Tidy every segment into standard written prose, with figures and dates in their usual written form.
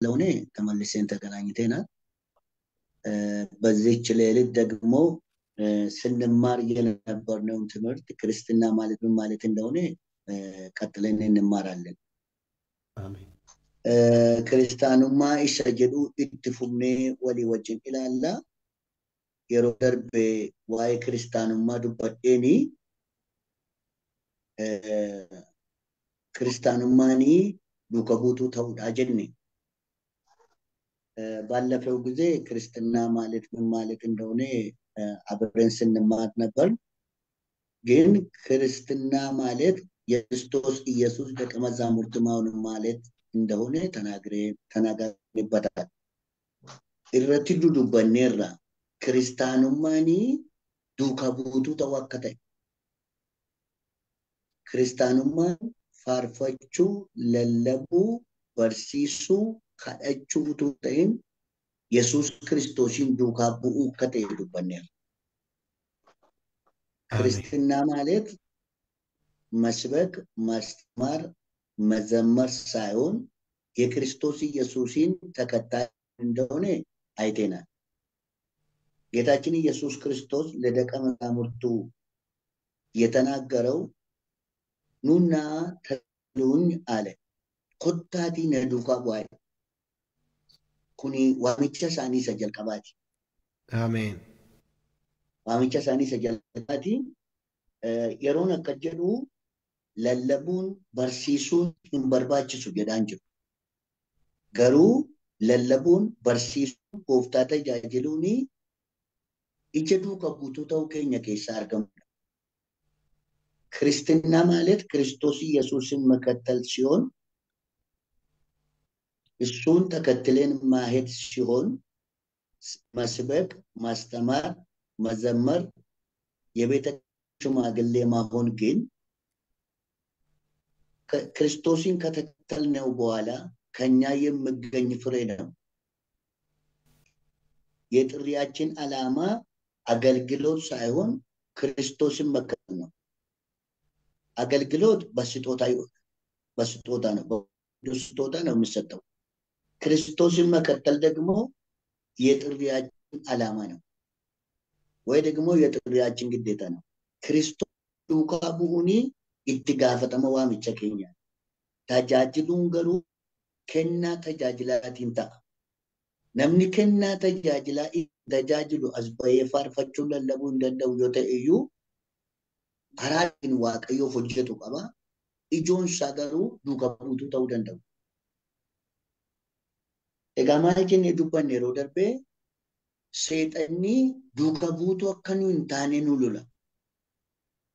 لوني تملسين تقرانيتينا በዚህች ሌሊት ደግሞ ስንማር የነበርነውን ትምህርት ክርስትና ማለት ምን ማለት እንደሆነ ቀጥለን እንማራለን። አሜን። ክርስቲያኑማ ኢሰጀዱ ኢትፉምኔ ወሊ ወጅን ኢላላ የሮ ደርቤ ዋይ ክርስቲያኑማ ዱበዴኒ ክርስቲያኑማኒ ዱከቡቱ ተውዳ ጀኔ ባለፈው ጊዜ ክርስትና ማለት ምን ማለት እንደሆነ አብረን ስንማር ነበር። ግን ክርስትና ማለት የክርስቶስ ኢየሱስ ደቀ መዛሙርት መሆን ማለት እንደሆነ ተናግረንበታል። irratti dudubanneerra kiristaanummaani duuka buutuu ta'uu akka ta'e kiristaanummaan faarfachuu, lallabuu, barsiisuu, kadhachuu utuu ta'in Yesuus Kiristoosin duukaa bu'uu akka ta'e dubbanneerra. ክርስትና ማለት መስበክ፣ ማስተማር፣ መዘመር ሳይሆን የክርስቶስ ኢየሱስን ተከታይ እንደሆነ አይተናል። ጌታችን ኢየሱስ ክርስቶስ ለደቀ መዛሙርቱ የተናገረው ኑና ተከተሉኝ አለ። ኮታቲ ነዱካ ቡአይ ኩኒ ዋሚቻ ሳኒ ሰጀልቀባቲ አሜን። ዋሚቻ ሳኒ ሰጀልቀባቲ የሮን አከጀዱ ለለቡን በርሲሱን እንበርባችሱ ጀዳን ጅሩ ገሩ ለለቡን በርሲሱን ጎፍታ ተጃጅሉኒ ኢጀዱ ከቡቱ ተው ኬኛ ኬሳ አርገሙ ክርስትና ማለት ክርስቶስ ኢየሱስን መከተል ሲሆን እሱን ተከትለን ማሄድ ሲሆን መስበክ፣ ማስተማር፣ መዘመር የቤተ ሽማግሌ ማሆን ግን ክርስቶስን ከተከተልነው በኋላ ከኛ የሚገኝ ፍሬ ነው። የጥሪያችን ዓላማ አገልግሎት ሳይሆን ክርስቶስን መከተል ነው። አገልግሎት በስጦታ ነው፣ በስጦታ ነው የሚሰጠው። ክርስቶስን መከተል ደግሞ የጥሪያችን ዓላማ ነው ወይ ደግሞ የጥሪያችን ግዴታ ነው። ክርስቶስ ዱካ ቡኡኒ ኢትጋፈተመ ዋሚቸ ኬኛ ታጃጅሉን ገሩ ከና ተጃጅላቲን ታ ነምኒ ከና ተጃጅላ ተጃጅሉ አስበየ ፋርፈቹ ለለቡ እንደደው ዮተዩ አራን ዋቀዮ ሆጀቱ ቀባ ኢጆን ሳገሩ ዱካ ቡቱ ተው ደንደው ኤጋማችን የዱባን የሮ ደርቤ ሰይጣኒ ዱካ ቡቱ አከኑ እንታኔ ኑሉላ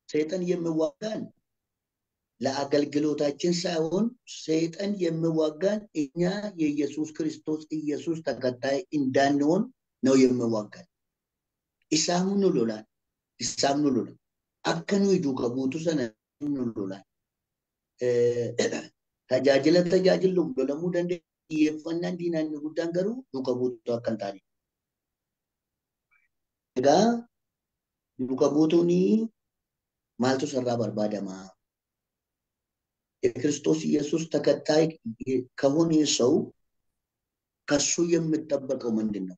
ሰይጣን የሚዋጋን ለአገልግሎታችን ሳይሆን ሰይጣን የሚዋጋን እኛ የኢየሱስ ክርስቶስ ኢየሱስ ተከታይ እንዳንሆን ነው የሚዋጋን። ኢሳሙን ሉላን አከኑ ዱካ ቡቱ ሰነ ሉላን ተጃጅሉ ለሙ ደንደ የፈናን ዲናን ጉዳን ገሩ ዱካ ቡቱ አከንታኒ ጋ ዱካ ቡቱኒ ማልቱ ሰራ በርባደማ የክርስቶስ ኢየሱስ ተከታይ ከሆነ ሰው ከሱ የሚጠበቀው ምንድነው?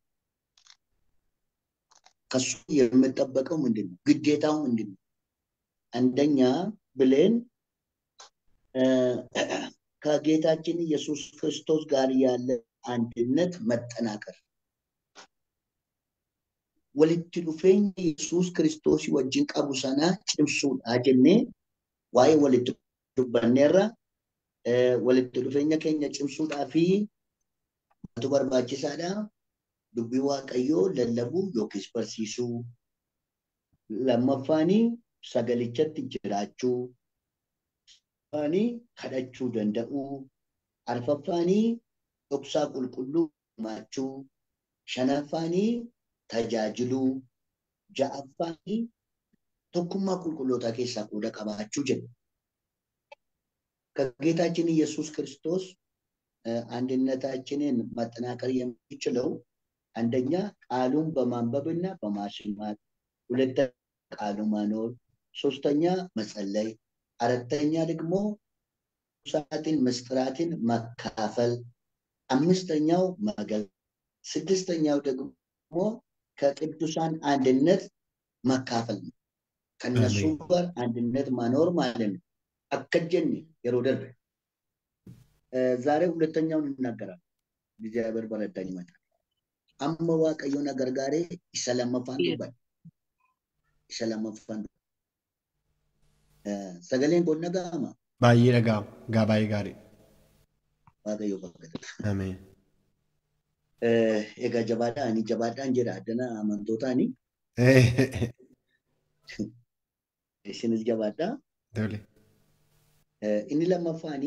ከሱ የሚጠበቀው ምንድነው? ግዴታው ምንድነው? አንደኛ ብለን ከጌታችን ኢየሱስ ክርስቶስ ጋር ያለ አንድነት መጠናከር ወልት ዱፌኝ ኢየሱስ ክርስቶስ ወጅን ቀቡሰና ጭምሱ አጀኔ ዋይ ወልት ዱባኔራ ወልት ዱፌኛ ከኛ ጭምሱ ዳፊ በርባቺሳዳ ዱቢ ዋቀዮ ለለቡ ዮኪስ በርሲሱ ለመፋኒ ሰገሊቸት ጅራቹ ፋኒ ከዳቹ ደንደኡ አርፈፋኒ ኦክሳ ቁልቁሉ ማቹ ሸነፋኒ ተጃጅሉ ጃአፋኒ ቶኩማ ቁልቁሎታ ኬሳ ቆዳ ቀባቹ ጀ ከጌታችን ኢየሱስ ክርስቶስ አንድነታችንን ማጠናከር የሚችለው አንደኛ ቃሉን በማንበብና በማስማት፣ ሁለተኛ ቃሉ ማኖር፣ ሶስተኛ መጸለይ፣ አራተኛ ደግሞ ሳትን መስጥራትን መካፈል፣ አምስተኛው ማገልገል፣ ስድስተኛው ደግሞ ከቅዱሳን አንድነት መካፈል ነው። ከነሱ አሜን። ጋር አንድነት ማኖር ማለት ነው። አከጀን የሮደር ዛሬ ሁለተኛውን እናገራለን። እግዚአብሔር በረዳኝ ይመጣል። አመ ዋቀዮ ነገር ጋሬ ይሰለመፋን ዱባይ ይሰለመፋን ሰገሌን ጎነ ጋማ Baay'ee dhaga'ama. Gaa baay'ee gaarii. ዋቀዮ በከተ Ameen. ኤጋ ጀባዳኒ ጀባዳን ጀዳ አደና አመንቶታኒ ሲንስ ጀባዳ Tole. ኢኒ ለመፋኒ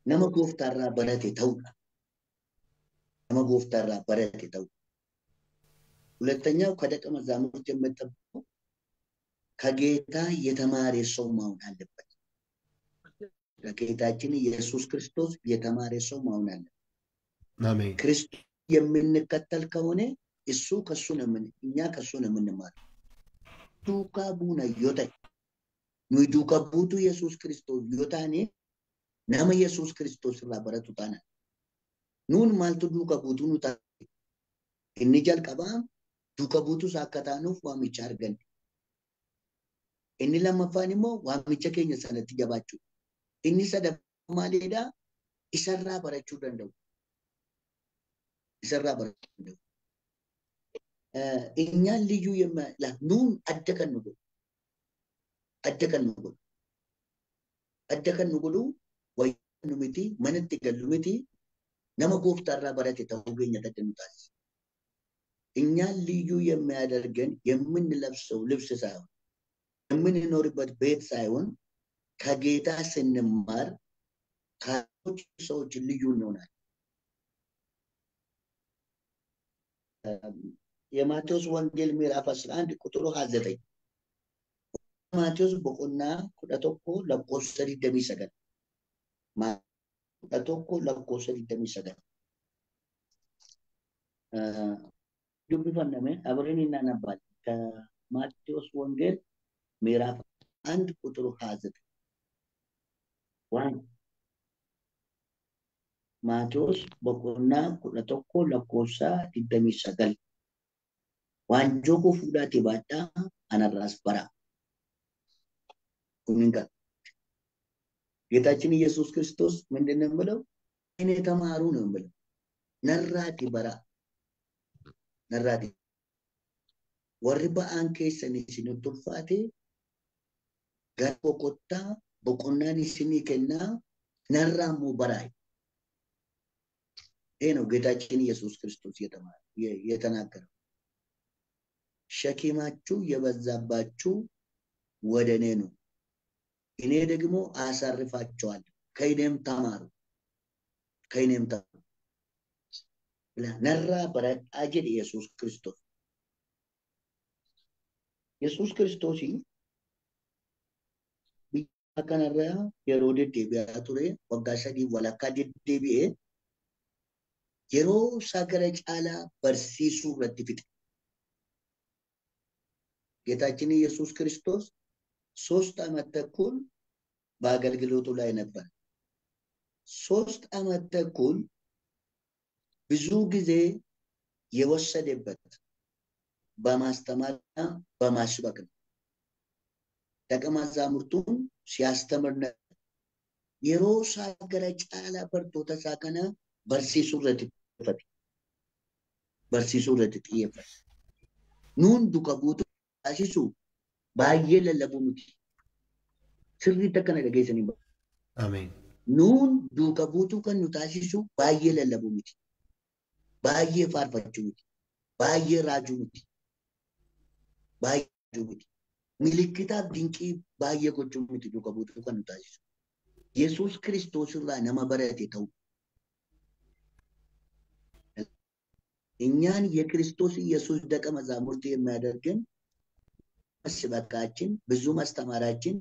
nama gooftaarraa barate ta'uudha. nama gooftaarraa barate ta'uudha. ሁለተኛው ከደቀ መዛሙርት የምንጠብቀው ከጌታ የተማረ ሰው መሆን አለበት። ከጌታችን ኢየሱስ ክርስቶስ የተማረ ሰው መሆን አለበት። Ameen. ክርስቶስ የምንከተል ከሆነ እሱ ከሱ ነው እኛ ከሱ ነው የምንማረው። ዱካ ቡና ዮተ ኑይ ዱካ ቡቱ ኢየሱስ ክርስቶስ ዮታኔ nama Yesus Kristus irraa baratu taana. Nuun maaltu duuka buutuu nu taate? Inni jalqabaa duuka buutus akka taanuuf waamicha arganne. Inni lammaffaan immoo waamicha keenya sanatti jabaachuu. Inni sadaffaa maaliidhaa? Isarraa barachuu danda'u. Isarraa barachuu danda'u. Inyaan liyyuu yemmuu nuun adda kan nu godhu. Adda kan nu godhu. Adda kan nu godhu wayyaa miti manatti gallu miti nama gooftaarraa barate ta'uu keenya adda nu taasisa. እኛን ልዩ የሚያደርገን የምንለብሰው ልብስ ሳይሆን የምንኖርበት ቤት ሳይሆን ከጌታ ስንማር ከሌሎች ሰዎች ልዩ እንሆናለን። የማቴዎስ ወንጌል ምዕራፍ 11 ቁጥር 29 ማቴዎስ በቆና ቁጠቶኮ ለቆሰሪ ደሚሰገን ቁጠቶኮ ለቆሰሪ ደሚሰገን ዱብፈነመ አብረን እናነባለን። ከማቴዎስ ወንጌል ምዕራፍ 1 ቁጥር 29 ዋን ማቴዎስ በቆና ቁጠቶኮ ለቆሳ ደሚሰገን ዋንጆኮ ፉዳቴ ባዳ አናራስ በራ ኩንንጋ ጌታችን ኢየሱስ ክርስቶስ ምንድነው የሚለው? እኔ ተማሩ ነው የሚለው። ነራቲ በራ ነራቲ ወርባ አንከሰኒ ሲንቱፋቴ ጋቆቆታ በቆናኒ ሲኒከና ነራሙ በራይ ይሄ ነው ጌታችን ኢየሱስ ክርስቶስ የተናገረው። ሸኪማችሁ የበዛባችሁ ወደ እኔ ነው፣ እኔ ደግሞ አሳርፋቸዋለሁ፣ ከእኔም ተማሩ ከእኔም ተማሩ። ነራ በረጣ ጀድ ኢየሱስ ክርስቶስ ኢየሱስ ክርስቶስ biyya kanarra yeroo deddeebi'aa ture waggaa 3 walakkaa deddeebi'ee yeroo sagara caalaa barsiisuu irratti fixe. ጌታችን ኢየሱስ ክርስቶስ 3 ዓመት ተኩል በአገልግሎቱ ላይ ነበር። 3 ዓመት ተኩል ብዙ ጊዜ የወሰደበት በማስተማርና በማስበክ ነው። ደቀ መዛሙርቱን ሲያስተምር የሮ ሳገረ ጫላ በርቶ ተሳከነ በርሲሱ ረድ ጥየፈት ኑን ዱከቡቱ አሲሱ ባየ ለለቡሙቲ ስሪ ተከነ ደገይሰኒ አሜን። ኑን ዱከቡቱ ከኑ ታሲሱ ባየ ለለቡሙቲ ባየ ፋርፋቹሙቲ ባየ ራጁሙቲ ባየ ራጁሙቲ ምልክታፍ ድንቂ ባየ ጎቹሙቲ ዱከቡቱ ከኑ ታሲሱ ኢየሱስ ክርስቶስ ራ ነማ በረቴ ተው እኛን የክርስቶስ ኢየሱስ ደቀ መዛሙርት የሚያደርገን መስበካችን ብዙ ማስተማራችን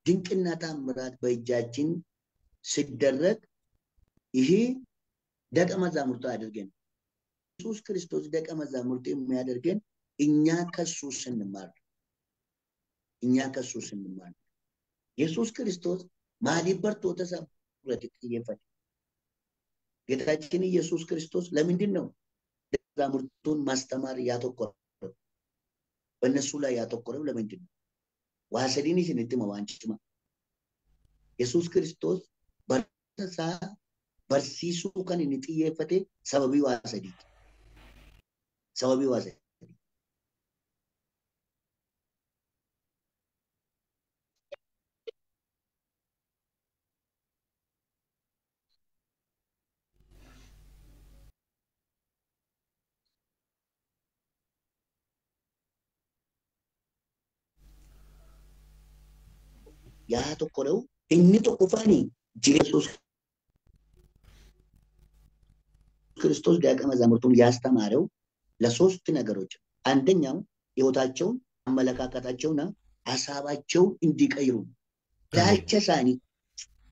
ድንቅና ተአምራት በእጃችን ሲደረግ ይሄ ደቀ መዛሙርት አድርገን ኢየሱስ ክርስቶስ ደቀ መዛሙርት የሚያደርገን እኛ ከሱ ስንማር ኢየሱስ ክርስቶስ ማሊ በርቶ ተሰብረት ይፈት ጌታችን ኢየሱስ ክርስቶስ ለምንድን ነው ደቀ መዛሙርቱን ማስተማር ያተኮረው? በእነሱ ላይ ያተኮረው ለምንድን ነው? ዋሰዲኒ ሲንትማ ዋንጭማ ኢየሱስ ክርስቶስ በርሳ በርሲሱ ከን inni xiyyeeffate sababii waa sadiiti. Sababii waa sadii. yaa tokko ta'u inni tokko faanii Yesuus ክርስቶስ ደቀ መዛሙርቱን ያስተማረው ለሶስት ነገሮች፣ አንደኛው ህይወታቸውን አመለካከታቸውና ሐሳባቸውን እንዲቀይሩ ኢላልቸ ሳኒ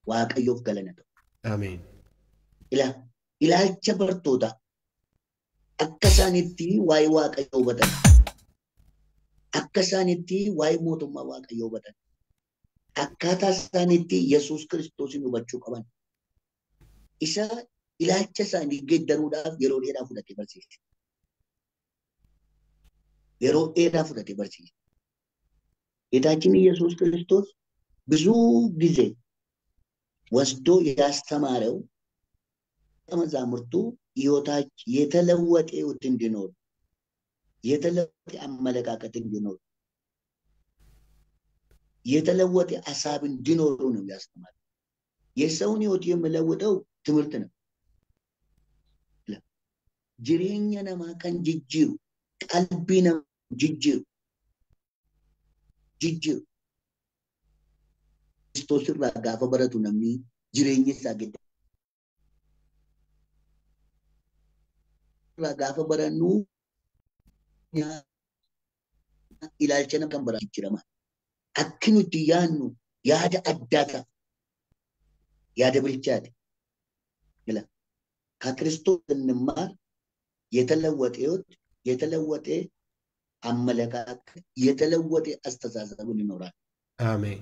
waaqayyoof galanatu አሜን ilaalcha bartoota akka isaanitti waa'ee waaqayyoo hubatan, akka isaanitti waa'ee mootummaa waaqayyoo hubatan, akkaataa isaanitti Yesuus Kiristoosin hubachuu qaban isa ilaalcha isaanii geeddaruudhaaf yeroo dheeraa fudhatee barsiise. yeroo dheeraa fudhatee barsiise. ጌታችን ኢየሱስ ክርስቶስ ብዙ ጊዜ ወስዶ ያስተማረው መዛሙርቱ ህይወታቸው የተለወጠ ህይወት እንዲኖር፣ የተለወጠ አመለካከት እንዲኖር፣ የተለወጠ ሐሳብ እንዲኖሩ ነው ያስተማረው። የሰውን ህይወት የሚለውጠው ትምህርት ነው። jireenya namaa kan jijjiiru, qalbii namaa jijjiiru Kiristoos irraa gaafa baratu namni jireenya isaa irraa gaafa barannu ilaalcha nama kan baratu jijjiirama. Akka nuti yaadnu yaada addaa yaada bilchaate. ከክርስቶስ እንማር የተለወጠ ህይወት፣ የተለወጠ አመለካከት፣ የተለወጠ አስተሳሰብን ይኖራል። አሜን።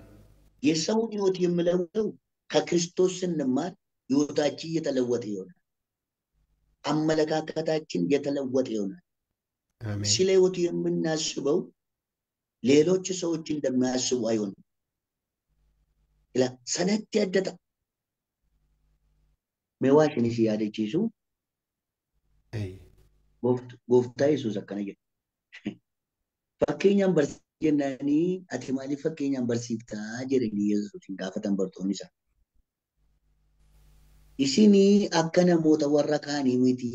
የሰውን ህይወት የሚለውጠው ከክርስቶስ ስንማር ህይወታችን የተለወጠ ይሆናል። አመለካከታችን የተለወጠ ይሆናል። አሜን። ስለ ህይወት የምናስበው ሌሎች ሰዎች እንደሚያስቡ አይሆንም። ሰነት ያደታ meewaatiin ishee yaadachiisu gooftaa Yesuus akkana jedha. Fakkeenyaan barsiisa jennanii ati maaliif fakkeenyaan barsiiftaa jedhanii Yesuusin gaafatan bartoonni isaa. Isinii akka namoota warra kaanii miti,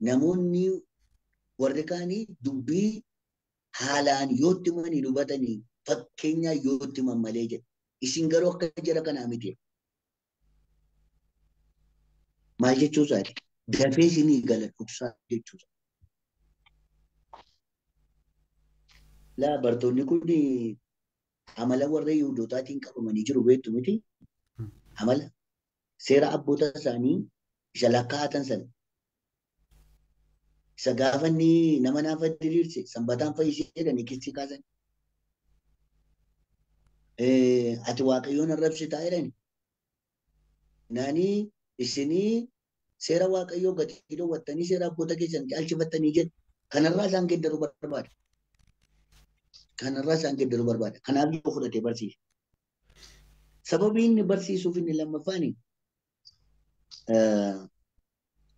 namoonni warri kaanii dubbii haalaan yoo itti himanii hubatanii fakkeenyaa yoo itti himan malee jedha. Isin garuu akka jara kanaa miti. maal jechuusaati? Dafee isinii gala dhugsaa jechuusa. Bartoonni kun amala warra Yihudootaatiin qabamanii jiru beektu miti. Amala seera abboota isaanii isa lakkaa'atan sana. Isa gaafa inni nama naaf diriirse sanbataan fayyisee jedhanii kistii kaasan. Ati waaqayyoon arrabsitaa jedhani. Naanii isinii seera waaqayyoo gadi dhoowwattanii seera abboota keessan caalchifattanii jedhu kanarraa isaan geeddaruu barbaada. Kanarraa isaan geeddaruu barbaada. Kanaaf yoo fudhatee barsiisa. Sababii inni barsiisuuf inni lammaffaan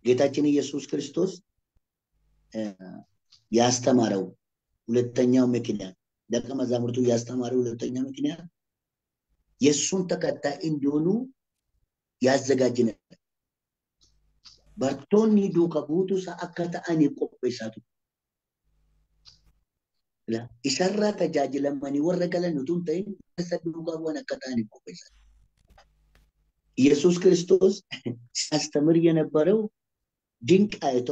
ጌታችን ኢየሱስ ክርስቶስ ያስተማረው ሁለተኛው ምክንያት ደቀ መዛሙርቱ ያስተማረው ሁለተኛው ምክንያት የእሱን ተከታይ እንዲሆኑ ያዘጋጅ ነበር። በርቶኒ ዱከ ቡቱ ሰአከተ አኒ ቆጴሳቱ ኢሰራ ተጃጅለመኒ ወረገለን ቱን ተይን ተሰዱጋ ወነ ከታኒ ቆጴሳቱ ኢየሱስ ክርስቶስ ሲያስተምር የነበረው ድንቅ አይቶ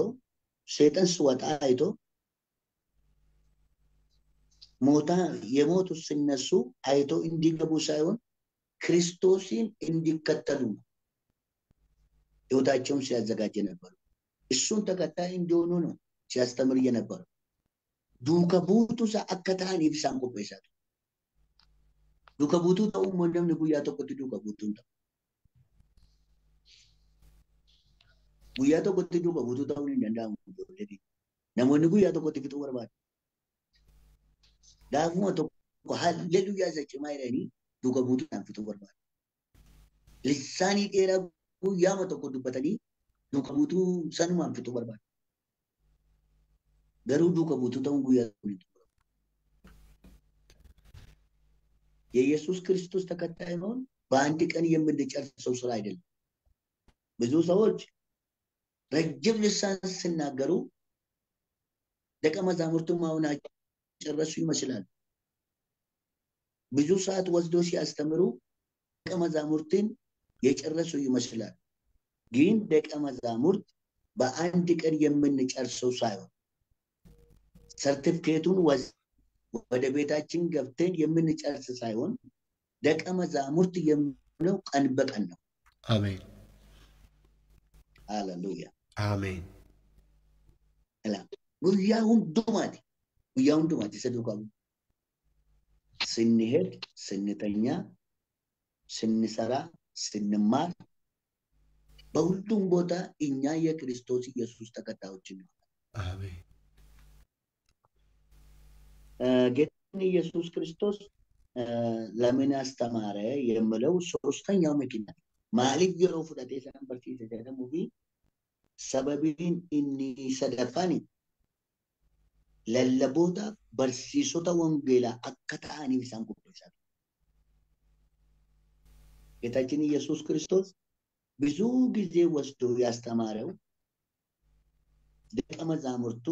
ሰይጣን ሲወጣ አይቶ ሞታ የሞቱ ሲነሱ አይቶ እንዲገቡ ሳይሆን ክርስቶስን እንዲከተሉ ህይወታቸውን ሲያዘጋጅ ነበር። እሱን ተከታይ እንዲሆኑ ነው ሲያስተምር የነበረው። ዱከ ቡቱ ሰአከታን ይብሳን ቆጴሳቱ ዱከ ቡቱ ተው ወንደም ንጉያ ተቆጥ ዱከ ቡቱን Guyyaa tokkotti duuka buutuu ta'uu hin danda'amu. Namoonni guyyaa tokkotti fixuu barbaadu. Gaafuma tokko halleluyyaa isa cimaa jedhanii duuka buutuudhaan fixuu barbaadu. Lissaanii dheeraa guyyaama tokko dubbatanii duuka buutuu sanumaan fixuu barbaadu. Garuu duuka buutuu ta'uun guyyaa tokko የኢየሱስ ክርስቶስ ተከታይ መሆን በአንድ ቀን የምንጨርሰው ስራ አይደለም። ብዙ ሰዎች ረጅም ልሳን ሲናገሩ ደቀ መዛሙርቱ መሆናቸው ጨረሱ ይመስላል። ብዙ ሰዓት ወስዶ ሲያስተምሩ ደቀ መዛሙርትን የጨረሱ ይመስላል። ግን ደቀ መዛሙርት በአንድ ቀን የምንጨርሰው ሳይሆን ሰርቲፊኬቱን ወደ ቤታችን ገብተን የምንጨርስ ሳይሆን ደቀ መዛሙርት የምንለው ቀን በቀን ነው። አሜን ሃሌሉያ አሜን። ጉያ ሁንዱማቲ ሰዱቃ ስንሄድ ስንተኛ ስንሰራ ስንማር በሁሉም ቦታ እኛ የክርስቶስ ኢየሱስ ተከታዮች ነን። አሜን። ጌታችን ኢየሱስ ክርስቶስ ለምን አስተማረ የምለው ሶስተኛው ምክንያት ማሊፍ የሮ ፍዳቴ ሰን በርሲሰ ጀደሙፊ ሰበቢን ኢኒ ሰደፋኒ ለለቦታ በርሲሶታ ወንጌላ አከታኒ ቢሳን ቆይሳ ጌታችን ኢየሱስ ክርስቶስ ብዙ ጊዜ ወስዶ ያስተማረው ደቀ መዛሙርቱ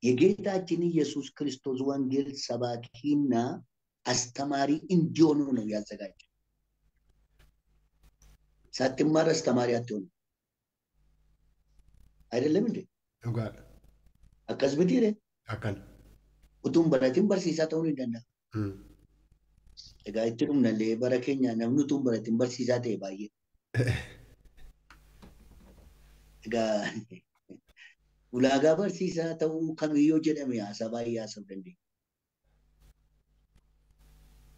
የጌታችን ኢየሱስ ክርስቶስ ወንጌል ሰባኪና አስተማሪ እንዲሆኑ ነው ያዘጋጀው። ሳትማር አስተማሪ አትሆኑ አይደለም እንዴ? አከስብቲ ረ አካን ኡቱም በረቲም በርሲሳ ተውኑ እንደና እጋይቱም ነሌ በረከኛ ነምኑቱም በረቲም በርሲሳ ተይ ባየ እጋ ulaagaa barsiisaa ta'uu kamiyyoo jedhame haasabaa yaasuu dandeenya.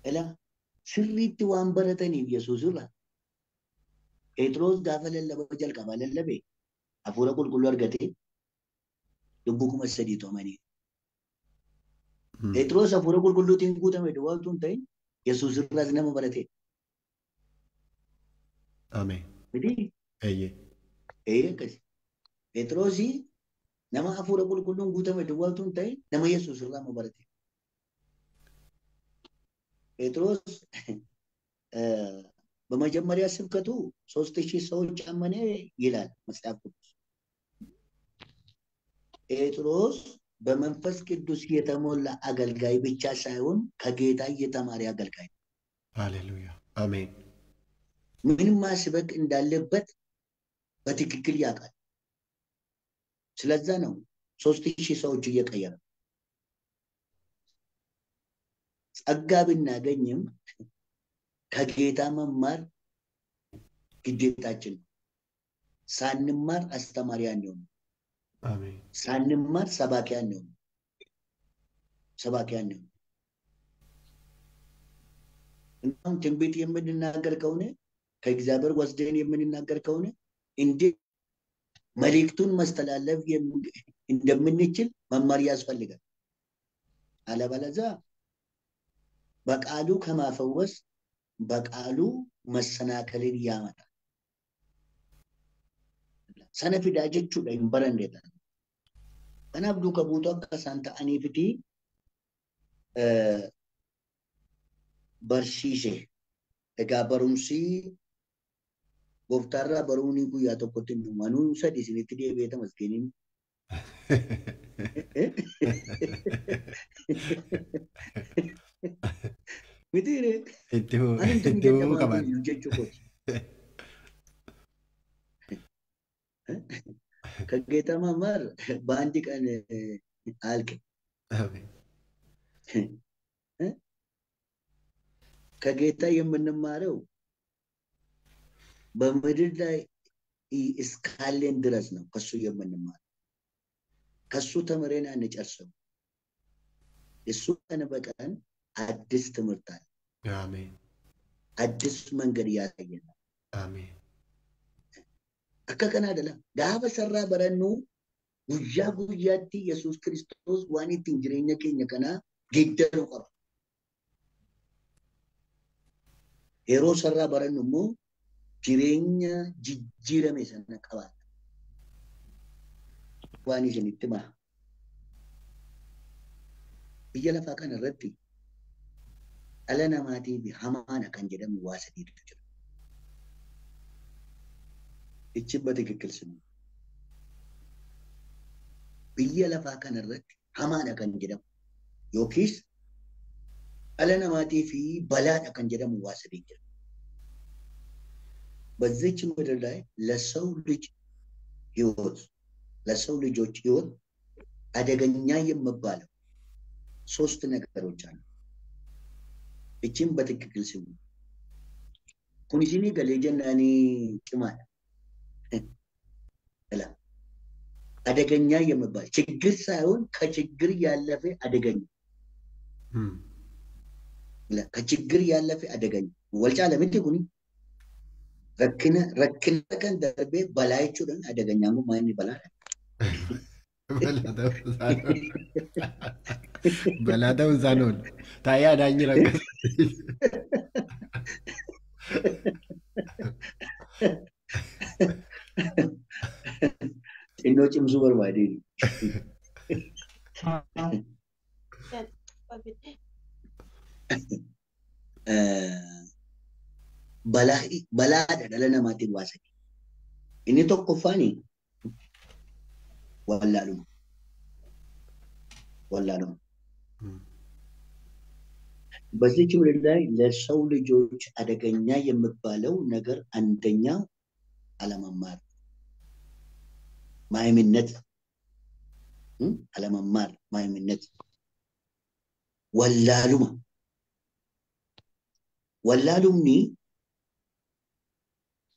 Ela sirriitti waan barataniif Yesuus irraa Phexros gaafa lallabaa jalqabaa lallabe hafuura qulqulluu argatee lubbuu 3,000 to'amanii. Phexros hafuura qulqulluutiin guutame duwwaa utuu hin ta'in Yesuus irraas nama barate. Ameen. Miti? Akkasi. Phexrosii nama hafuura qulqulluun guutame duwwaa utuu hin ta'in nama Yesuus irraa nama barate. ጴጥሮስ በመጀመሪያ ስብከቱ 3,000 ሰዎች አመነ ይላል መጽሐፍ ቅዱስ። ጴጥሮስ በመንፈስ ቅዱስ የተሞላ አገልጋይ ብቻ ሳይሆን ከጌታ የተማረ አገልጋይ። ሃሌሉያ አሜን። ምን ማስበክ እንዳለበት በትክክል ያውቃል። ስለዛ ነው 3,000 ሰዎች እየቀየረ። ጸጋ ብናገኝም ከጌታ መማር ግዴታችን ነው። ሳንማር አስተማሪ አንሆንም። አሜን። ሳንማር ሰባኪ አንሆንም። እንደውም ትንቢት የምንናገር ከሆነ ከእግዚአብሔር ወስደን የምንናገር ከሆነ እንዴት መልእክቱን ማስተላለፍ እንደምንችል መማር ያስፈልጋል። አለበለዚያ በቃሉ ከማፈወስ በቃሉ መሰናከልን ያመጣል። ሰነፊዳ ጀቹudha hin baranneedha. Kanaaf duuka buutuu akka isaan ta'aniifiti barsiise. Egaa barumsi gooftaarraa baruunii guyyaa tokkotti hin dhumanuu sadii isinitti deebi'ee tamasgeniin. Mitire. Itti qaban. ከጌታ መማር በአንድ ቀን አልቅ። ከጌታ የምንማረው በምድር ላይ እስካለን ድረስ ነው። ከሱ የምንማረው ከሱ ተምረን አንጨርሰው። እሱ ቀን በቀን አዲስ ትምህርት አለ። አሜን። አዲስ መንገድ ያሳየናል። አሜን። akka kanaa dala gaafa sarraa barannu guyyaa guyyaatti Yesuus Kiristoos waan ittiin jireenya keenya kanaa geeddaruu qaba. Yeroo sarraa barannu immoo jireenya jijjiirame sana qabaata. Waan isinitti himaa. Biyya lafaa kana irratti dhala namaatiif hamaadha kan jedhamu waa sadiitu jira. Ichin በትክክል ስሙ. Biyya lafaa kana irratti hamaadha kan jedhamu yookiis dhala namaatii fi balaadha kan jedhamu waa sadii jira. በዚች ምድር ላይ ለሰው ልጅ ህይወት ለሰው ልጆች ህይወት አደገኛ የሚባለው ሶስት ነገሮች አሉ። እቺን በትክክል ስሙ። ኩኒሲኒ ገሌጀናኒ ቂማል እላ አደገኛ የሚባል ችግር ሳይሆን ከችግር ያለፈ አደገኛ ከችግር ያለፈ አደገኛ ወልጫ ለምንት ኩኒ ረክነ ከን ደርቤ በላይቹን አደገኛሙ ማን ይበላል በላዳው ዛኖል ታያ ዳኝ ረከስ ጭኖ ጭምሱ በርባዴ balaadha dhala namaatiin waa sadii. Inni tokkoffaani wallaaluma. በዚች ምድር ላይ ለሰው ልጆች አደገኛ የሚባለው ነገር አንደኛው አለመማር፣ ማይምነት፣ አለመማር፣ ማይምነት፣ ወላሉማ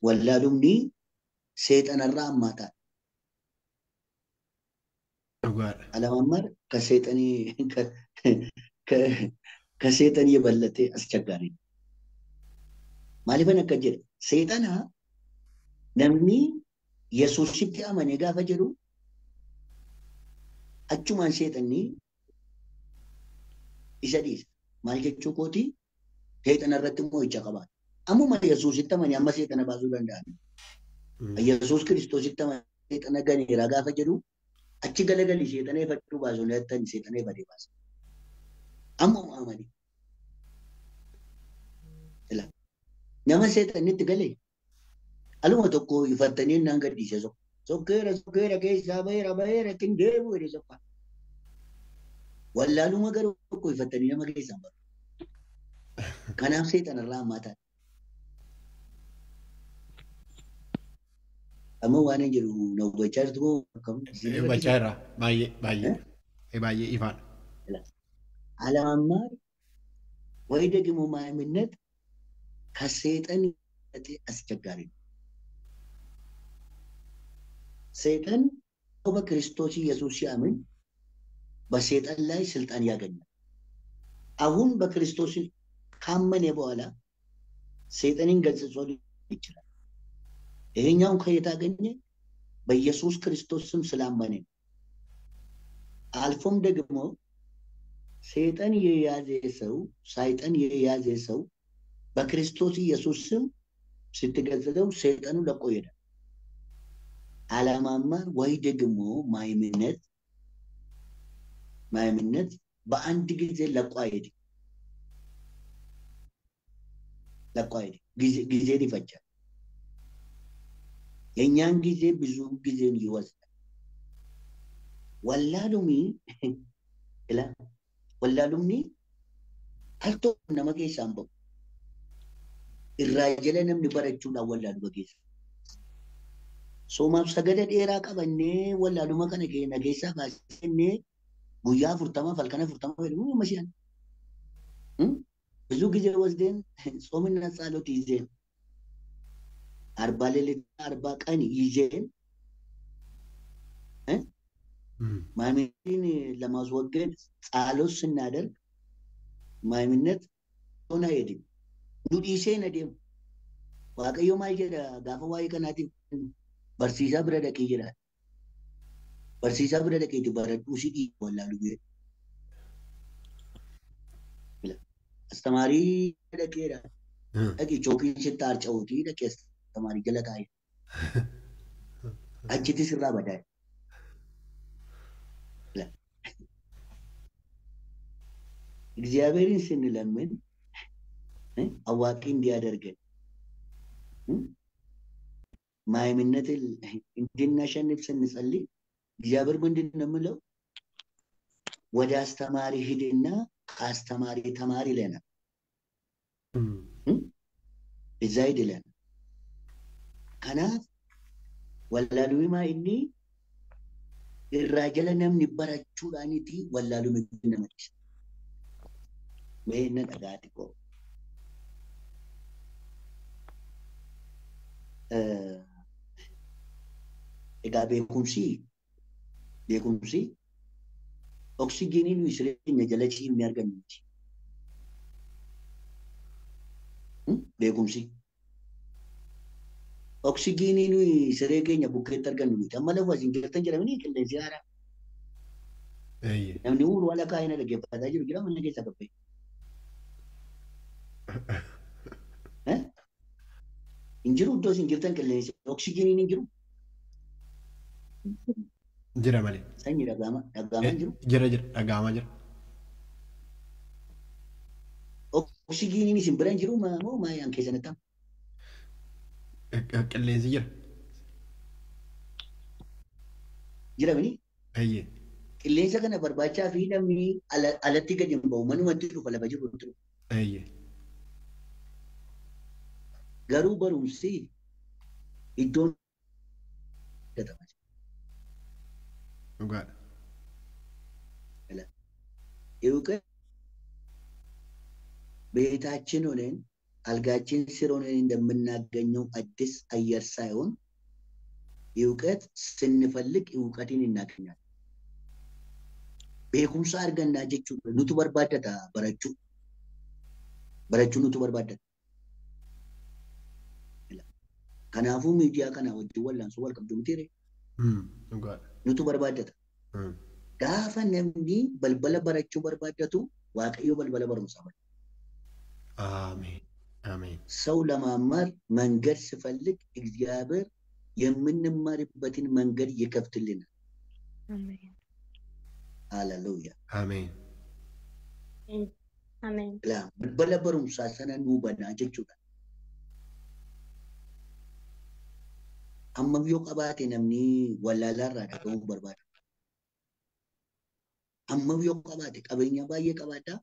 ወላሉምኒ ሰይጣንራ አማታ አለመማር ከሰይጣን የበለጠ አስቸጋሪ ነው። ማሊፈን ከጀ ሰይጣን ነምኒ ኢየሱስቲ አመኔ ጋፈ ጀሩ አቹማን ሰይጣኒ ኢሰዲስ ማልጀቹ ኮቲ ሰይጣን ረትሞ ይጨቀባል። አሙማ ኢየሱስቲ አመኔ አማ ሰይጣን ባዙ ደንዳን ኢየሱስ ክርስቶስ ተመኔ ሰይጣን ገኔ ጋፈ ጀሩ achi galagali seexanee fadhuu baasu leettan seexanee badee baasa. Amma amani. Ila nama seexanitti galee aluma tokko ifattanii naan gadhiise sokkeera keessaa baheera ittiin deemu jedhe sokka. Wallaaluma garuu tokko ifattanii nama keessaa baru. Kanaaf seexanarraa hammaataa. Amma waan hin jiru na hubachaa jirtu akkam Bacaara baay'ee ifaan. አለመማር ወይ ደግሞ ማይምነት ከሰይጣን አስቸጋሪ ነው። ሰይጣን በክርስቶስ ኢየሱስ ሲያምን በሰይጣን ላይ ስልጣን ያገኛል። አሁን በክርስቶስ ካመነ በኋላ ሰይጣንን ገጽጾ ይችላል። ይሄኛውን ከየት አገኘ? በኢየሱስ ክርስቶስ ስም ስላመነ። አልፎም ደግሞ ሰይጣን የያዘ ሰው በክርስቶስ ኢየሱስ ስም ስትገጽለው ሰይጣኑ ለቆ ይሄዳል። አለመማር ወይ ደግሞ ማይምነት በአንድ ጊዜ ለቆ አይሄድም። ጊዜ ይፈጃል። የኛን ጊዜ ብዙ ጊዜን ይወስዳል። ወላሉምኒ አልቶ ነመ ኬሳን በው irraa jala namni barachuudhaan wallaalu bageessa. Soomaaf sagada dheeraa qabannee wallaaluma kana keenya keessaa baasnee guyyaa 40 halkan 40 jedhamu mashiyan. ብዙ ጊዜ ወስደን ጾምና ጸሎት ይዘን 40 ሌሊት 40 ቀን ይዘን ማይምነትን ለማስወገድ ጸሎት ስናደርግ ማይምነት ሆነ አይሄድም። ኑዲሴ ነደም waaqayyo maal jedha gaafa waa'ee kanaatiif barsiisaa bira dhaqee jira. Barsiisaa bira dhaqeeti baradhuu si dhiibu wallaalu bira. Astamaarii dhaqeedha. Dhaqee chookiin sitti harca'uutii dhaqee astamaarii jala taa'e. Achitti sirraa badaa. እግዚአብሔርን ስንለምን አዋቂ እንዲያደርገን ማይምነትን እንድናሸንፍ ስንጸልይ እግዚአብሔር ምንድን ነው የምለው? ወደ አስተማሪ ሂድና ከአስተማሪ ተማሪ ይለናል። እዛ ሂድ ይለናል። ከናፍ ወላሉማ እኒ irraa jala namni barachuudhaaniti wallaalu miti namatti. Mee na dhagaati koo. Egaa beekumsi oksijiinii nuyi siree keenya jala ciifne argannu miti. Beekumsi. Oksijiinii nuyi siree keenya bukkeetti argannu miti. Amma lafa isin jirtan jedhamanii qilleensi haaraa. Namni uuru ala kaa'ina dhaggeeffataa jiru jira mana keessa qabbee. Hin jiru iddoo isin jirtan qilleensi oksijiiniin hin jiru. Jira malee. Sanyii dhagaamaa hin jiru. Jira dhagaamaa jira. Oksijiiniin isin bira hin jiru moo maayaan keessanitti amma? Qilleensi jira. Jira mini? Eeyyee. Qilleensa kana barbaachaa fi namni alatti gadi hin ba'u manumatti dhufa lafa jiru jiru. Eeyyee. Garuu barumsi iddoon gatamaa jira. Dhugaadha. Eewuqa ቤታችን ሆነን አልጋችን ስር ሆነን እንደምናገኘው አዲስ አየር ሳይሆን እውቀት ስንፈልግ እውቀትን እናገኛለን። beekumsa argannaa jechuudha. Nutu barbaaddata barachuu. Barachuu nutu barbaaddata. Kanaafuu miidiyaa kana wajjin wallaansoo wal qabdu miti ree. Nutu barbaaddata. Gaafa namni balbala barachuu barbaaddatu Waaqayyo balbala barumsaa barbaaddata. አሜን አሜን። ሰው ለማማር መንገድ ሲፈልግ እግዚአብሔር የምንማርበትን መንገድ ይከፍትልናል። አሜን ሃሌሉያ አሜን አሜን። balbala barumsaa sana nuu banaa jechuudha. Amma yoo qabaate namni wallaalaarraa dhaga'uu barbaada. Amma yoo qabaate qabeenya baay'ee qabaadhaa.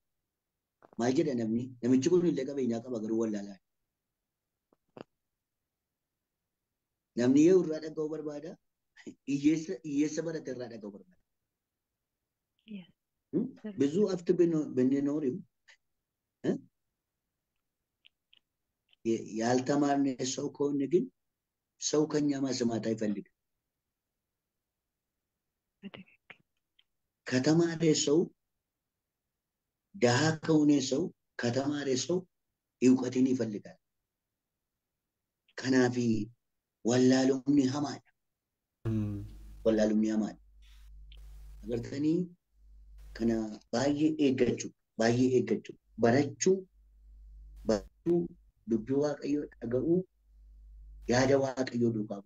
Maal jedha namni? Namichi kun illee qabeenyaa qaba garuu wallaalaa. Namni yoo irraa dhaga'uu barbaada, hiyyeessa barate irraa dhaga'uu barbaada. ብዙ ሀብት ብንኖርም ያልተማርነ ሰው ከሆነ ግን ሰው ከኛ መስማት አይፈልግም። ከተማረ ሰው ደሃ ከሆነ ሰው ከተማረ ሰው እውቀትን ይፈልጋል። ከናፊ ወላሉምኒ ሀማድ አገርተኒ ከና ባየ ኤገቹ በረቹ ዱቢ ዋቀዮ ጠገኡ ያደ ዋቀዮ ዱቃቡ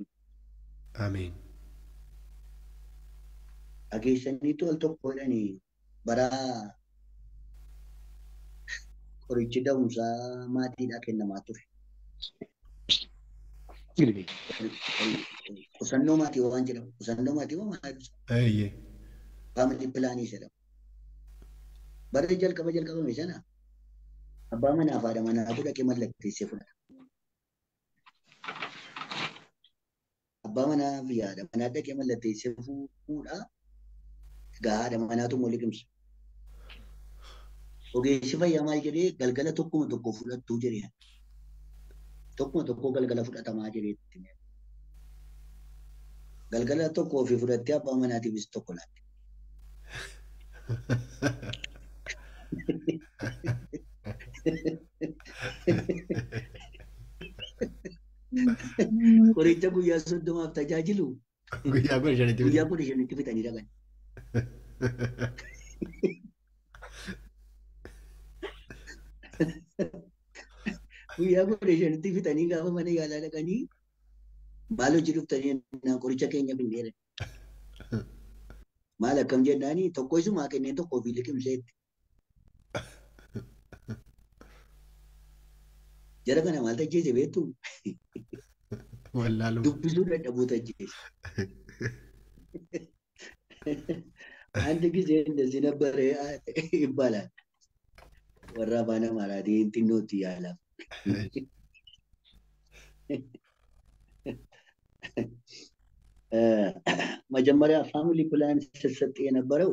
አሜን አጌሸኒቱ አልቶኮለኒ በራ qorichi da'umsaa maatiidhaa kennamaa ture. Qusannoo maatii waan jedhamu. Qusannoo maatii waan maal ibsa? Faamilii pilaanii jedhama. Bara jalqabame sana abbaa manaa fi haadha manaatu dhaqee mallatteessee fudhata. Abbaa manaa fi haadha manaa dhaqee mallatteessee fuudhaa egaa haadha manaatu moo liqimsa. Ogeessi fayyaa maal jedhee galgala tokkuma tokko fudhattuu jedhee tokkuma tokko galgala fudhatamaa jedheetti. Galgala tokko ofii fudhattee abbaa manaatiifis tokko laatte. Qoricha guyyaa 30 tajaajilu Guyyaa kudha shanitti guyyaa fide. 15 fixanii dhaqan. Guyyaa 15 fixanii gaafa mana yaalaa dhaqanii maal hojii dhuftanii jennaan qoricha keenya finneera. Maal akkam jennaani tokko isumaa kenneen tokko ofii liqimseetti. Jara kana maal tajjeese beektu? Wallaaluu. Dubbisuu dadhabuu tajjeese. አንድ ጊዜ እንደዚህ ነበረ ይባላል። ወራ ባነ ማራዲ እንቲኖት ያላ መጀመሪያ ፋሚሊ ፕላን ሲሰጥ የነበረው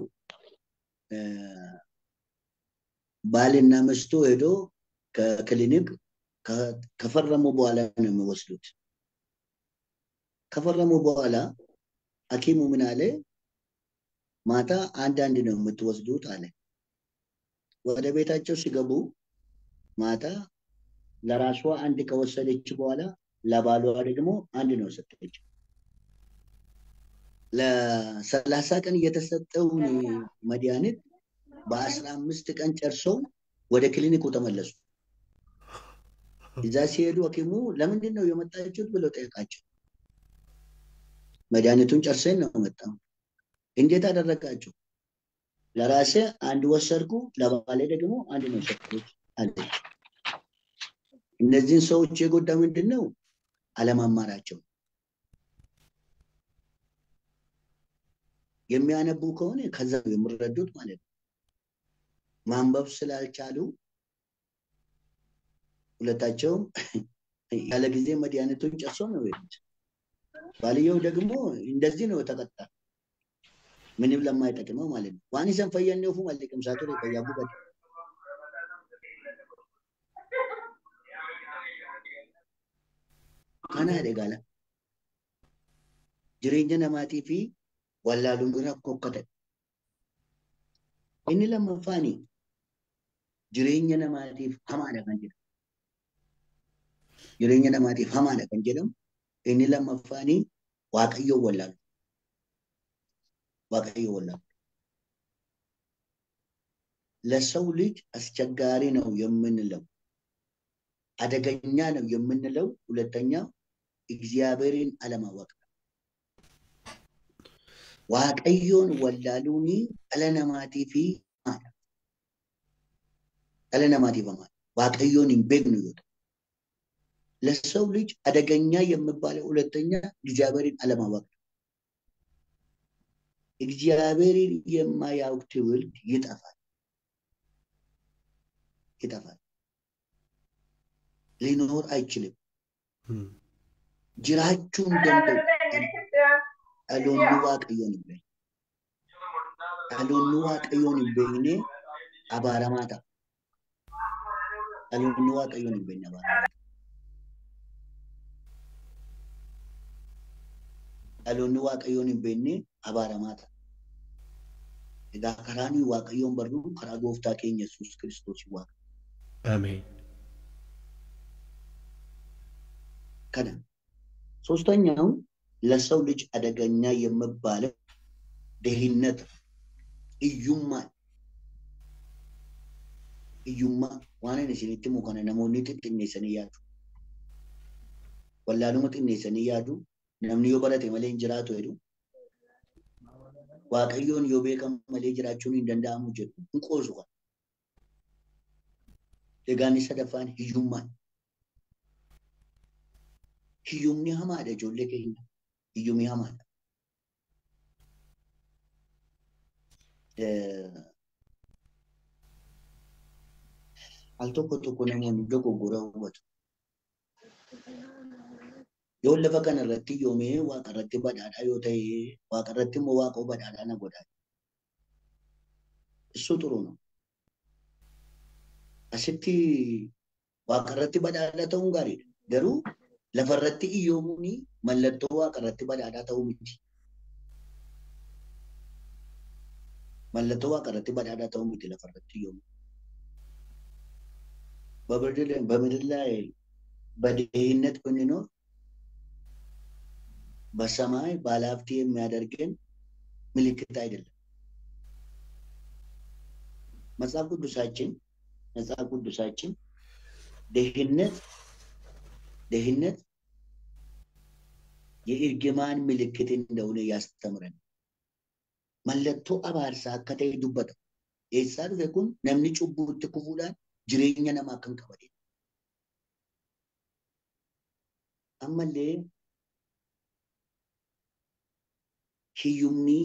ባልና ሚስቱ ሄዶ ከክሊኒክ ከፈረሙ በኋላ ነው የሚወስዱት። ከፈረሙ በኋላ ሐኪሙ ምን አለ? ማታ አንዳንድ ነው የምትወስዱት አለ። ወደ ቤታቸው ሲገቡ ማታ ለራሷ አንድ ከወሰደች በኋላ ለባሏ ደግሞ አንድ ነው ሰጠች። ለ30 ቀን የተሰጠውን መድኃኒት በ15 ቀን ጨርሰው ወደ ክሊኒኩ ተመለሱ። እዛ ሲሄዱ ሐኪሙ ለምንድን ነው የመጣችሁት ብሎ ጠየቃቸው። መድኃኒቱን ጨርሰን ነው መጣው። እንዴት አደረጋችሁ? ለራሴ አንድ ወሰድኩ፣ ለባሌ ደግሞ አንድ ነው ሰጠች አለ። እነዚህን ሰዎች የጎዳ ምንድን ነው? አለማማራቸው። የሚያነቡ ከሆነ ከዛ የሚረዱት ማለት ነው። ማንበብ ስላልቻሉ ሁለታቸውም ያለ ጊዜ መድኃኒቱን ጨርሶ ነው የሄዱት። ባልየው ደግሞ እንደዚህ ነው ተቀጣ። ምንም ለማይጠቅመው ማለት ነው። ዋን ይሰን ፈየነው ማለቅም ሳቶሪ ፈያቡ በደ ካና ደጋላ ጅሬኛ ነማቲ ፊ ወላሉን ግራ ኮከተ እኒ ለማፋኒ ጅሬኛ ነማቲ ሀማዳ ከንጀ ጅሬኛ ነማቲ ሀማዳ ከንጀለም እኒ ለማፋኒ ዋቀዮ ወላሉ ዋቀዮ ወላሉ ለሰው ልጅ አስቸጋሪ ነው የምንለው አደገኛ ነው የምንለው ሁለተኛ እግዚአብሔርን አለማወቅ ዋቀዮን ወላሉኒ አለነማቲ ፊ ማለ አለነማቲ በማለ ዋቀዮን ይበግኑ ይወጣ ለሰው ልጅ አደገኛ የሚባለው ሁለተኛ እግዚአብሔርን አለማወቅ እግዚአብሔርን የማያውቅ ትውልድ ይጠፋል ይጠፋል ሊኖር አይችልም ጅራቹን ደንብ አሎኑ ዋቀዮን ይበኝ አሎኑ ዋቀዮን ይበኝኔ አባራማታ አሎኑ ዋቀዮን ይበኝ አባራማታ አሎኑ ዋቀዮን ይበኝኔ አባራማታ እዳ ከራኒ ዋቀዮን በሩ ከራ ጎፍታ ኬኛ ኢየሱስ ክርስቶስ ይዋቅ አሜን ከነ ሶስተኛው ለሰው ልጅ አደገኛ የሚባለው ድህነት እዩማ ዋነን ሲኒት ሙከነ ነሞኒ ጥጥኔሰን ያዱ ወላሉም ጥጥኔሰን ያዱ namni yoo barate malee hin jiraatu jedhu waaqayyoon yoo beekan malee jiraachuun hin danda'amu jedhu hin qoosu kan egaan sadaffaan hiyyumni hamaadha ijoollee keenya hiyyumni hamaadha al tokko namoonni dogoggora hubatu yoo lafa kana irratti yoomee waaqa irratti badhaadhaa yoo ta'e waaqa irratti immoo waaqoo badhaadhaa na godhaa isu ጥሩ ነው asitti waaqa irratti badhaadhaa ta'uun gaariidha garuu lafa irratti iyyoomuun mallattoo waaqa irratti badhaadhaa ta'uu miti mallattoo waaqa irratti badhaadhaa ta'uu miti lafa irratti iyyoomuun በምድር ላይ በድህነት ብንኖር በሰማይ ባለሀብት የሚያደርገን ምልክት አይደለም። መጽሐፍ ቅዱሳችን ድህነት የእርግማን ምልክት እንደሆነ ያስተምረን። መለቶ አባርሳ akka ta'e dubbata. Eessaa dhufe kun namni cubbuutti kufuudhaan jireenya namaa kan qabate. Ammallee hiyyumni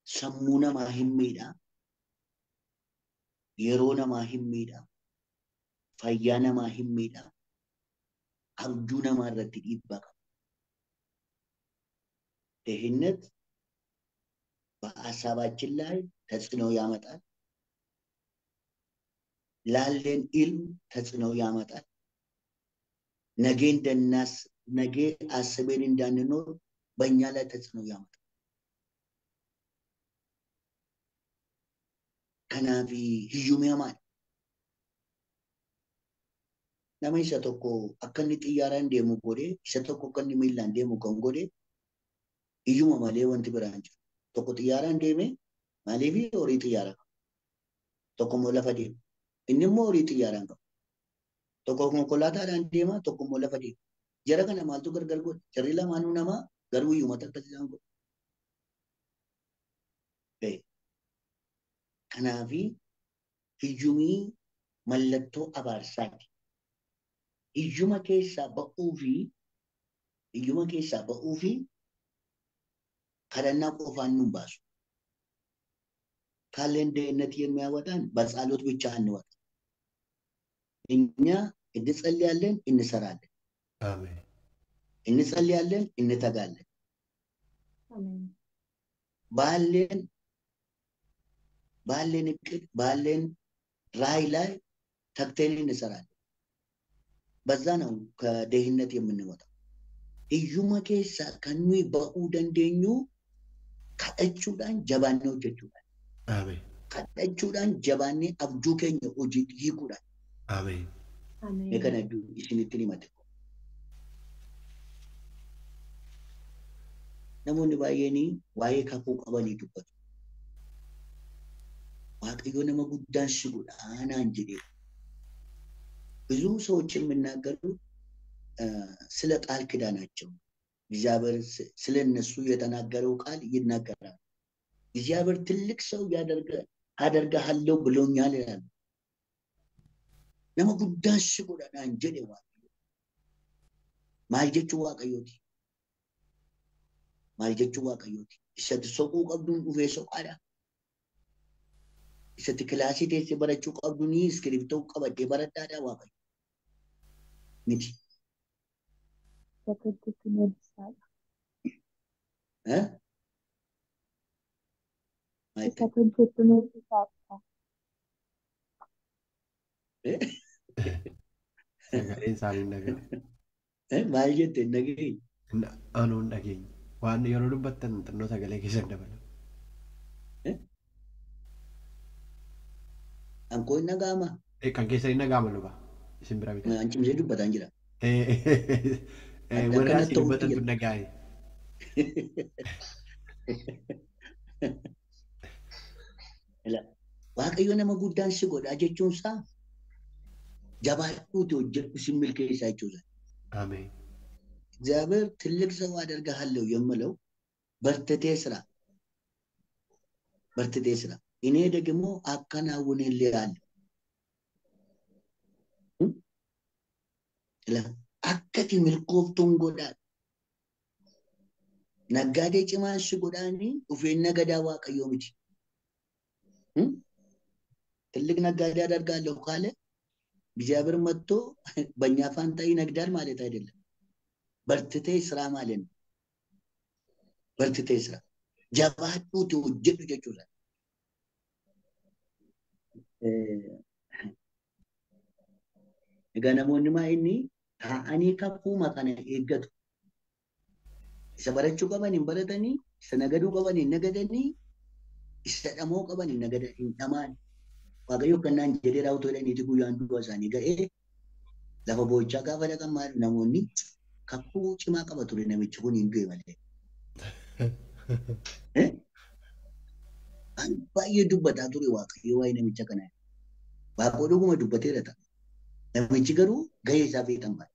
sammuu namaa hin miidha, yeroo namaa hin miidha, fayyaa namaa hin miidha, abjuu namaa irratti dhiibbaa qaba. ድህነት በሀሳባችን ላይ ተጽዕኖ ያመጣል። ላለን ኢልም ተጽዕኖ ያመጣል። ነገ አስበን እንዳንኖር በእኛ ላይ ተጽዕኖ ያመጣል። ከናፊ hiyyumee hamaadha. Nama isa tokko akka inni xiyyaaraan deemu godhee, isa tokko akka inni miilaan deemu kan godhe hiyyuma malee wanti biraan jiru. Tokko xiyyaaraan deeme maaliif horii xiyyaara qaba. Tokko immoo lafa deema. Inni immoo horii xiyyaaraan qaba. Tokko konkolaataadhaan deema, tokko immoo lafa deema. Jara kana maaltu gargar godha? Jarri lamaanuu namaa garuu hiyyuma takkasisaan godha. Kanaafi hiyyumii mallattoo abaarsaati. Hiyyuma keessaa ba'uu fi kadhannaa qofaan nu baasu. ካለን ድህነት የሚያወጣን በጸሎት ብቻ አንወጣ። እኛ እንጸልያለን፣ እንሰራለን። አሜን። እንጸልያለን፣ እንተጋለን። አሜን። ባለን እቅድ ባለን ራዕይ ላይ ተግተን እንሰራለን። በዛ ነው ከድህነት የምንወጣው። hiyyuma keessaa kan nuyi ba'uu dandeenyu kadhachuudhaan jabaannee hojjechuudhaan. Ameen. Kadhachuudhaan jabaannee abjuu keenya hojiitti hiikuudhaan. Ameen. Mee kana isinitti himate. Namoonni baay'een waa'ee kakuu qabanii dubbatu. Waaqayyo nama guddaan si godha naan jedhee. ብዙ ሰዎች የሚናገሩት ስለ ቃል ኪዳናቸው እግዚአብሔር ስለ እነሱ የተናገረው ቃል ይናገራል። እግዚአብሔር ትልቅ ሰው አደርግሃለሁ ብሎኛል ይላል። nama guddaan si godha naan jedhe waaqayyo. Maal jechuu waaqayyooti? Maal jechuu waaqayyooti? Isatti soquu qabduun dhufee soqaadha. Isatti kilaasii teessee barachuu qabduun iskiriiptoo qabadhee baradhaadha waaqayyo. Miti. Sakattitti mul'isaadha. Sakattitti mul'isaadha. Sagaleen isaanii dhaga'a. Maal jette hin dhageenye? Anuu hin dhageenye. Waan yeroo dubbattan xinnoo sagalee keessan dabala. Ankoo hin dhaga'ama. Kan keessan hin dhaga'ama luba. Isin bira miti. An cimsee dubbataan jira. Warra asii dubbatantu hin dhaga'e. Waaqayyo nama guddaan si godhaa jechuunsaa jabaadhuuti hojjedhu sin milkeessaa jechuudha. Ameen. እግዚአብሔር ትልቅ ሰው አደርግሃለሁ የምለው በርትቴ ስራ እኔ ደግሞ አከናውንልሃለሁ። አከቲ milkooftuun godhaa ነጋዴ ጭማን si godhaani ufeen nagadaa waaqayyoo miti. ትልቅ ነጋዴ አደርጋለሁ ካለ እግዚአብሔር መጥቶ በእኛ ፋንታ ይነግዳል ማለት አይደለም። በርትቴ ስራ ማለት ነው። በርትቴ ስራ ጃባቱት ወጀዱ ጀቹላ ገነሞን ማይኒ ታአኒ ከኩማ ከነ ኤገቱ ሰበረቹ ቀበኒ በረተኒ ሰነገዱ ቀበኒ ነገደኒ ይሰደሞ ቀበኒ ነገደኒ ተማን waaqayyo kannaan jedhee raawwatu jedhanii guyyaan du'a isaanii ga'ee lafa boo'ichaa gaafa dhaqan maal namoonni kakuu cimaa qaba ture namichi kun hin du'e malee. Baay'ee dubbataa ture Waaqayyo waa'ee namicha kanaa. Waaqoo dhuguma dubbateera ta'a. Namichi garuu gahee isaa fiixan baay'ee.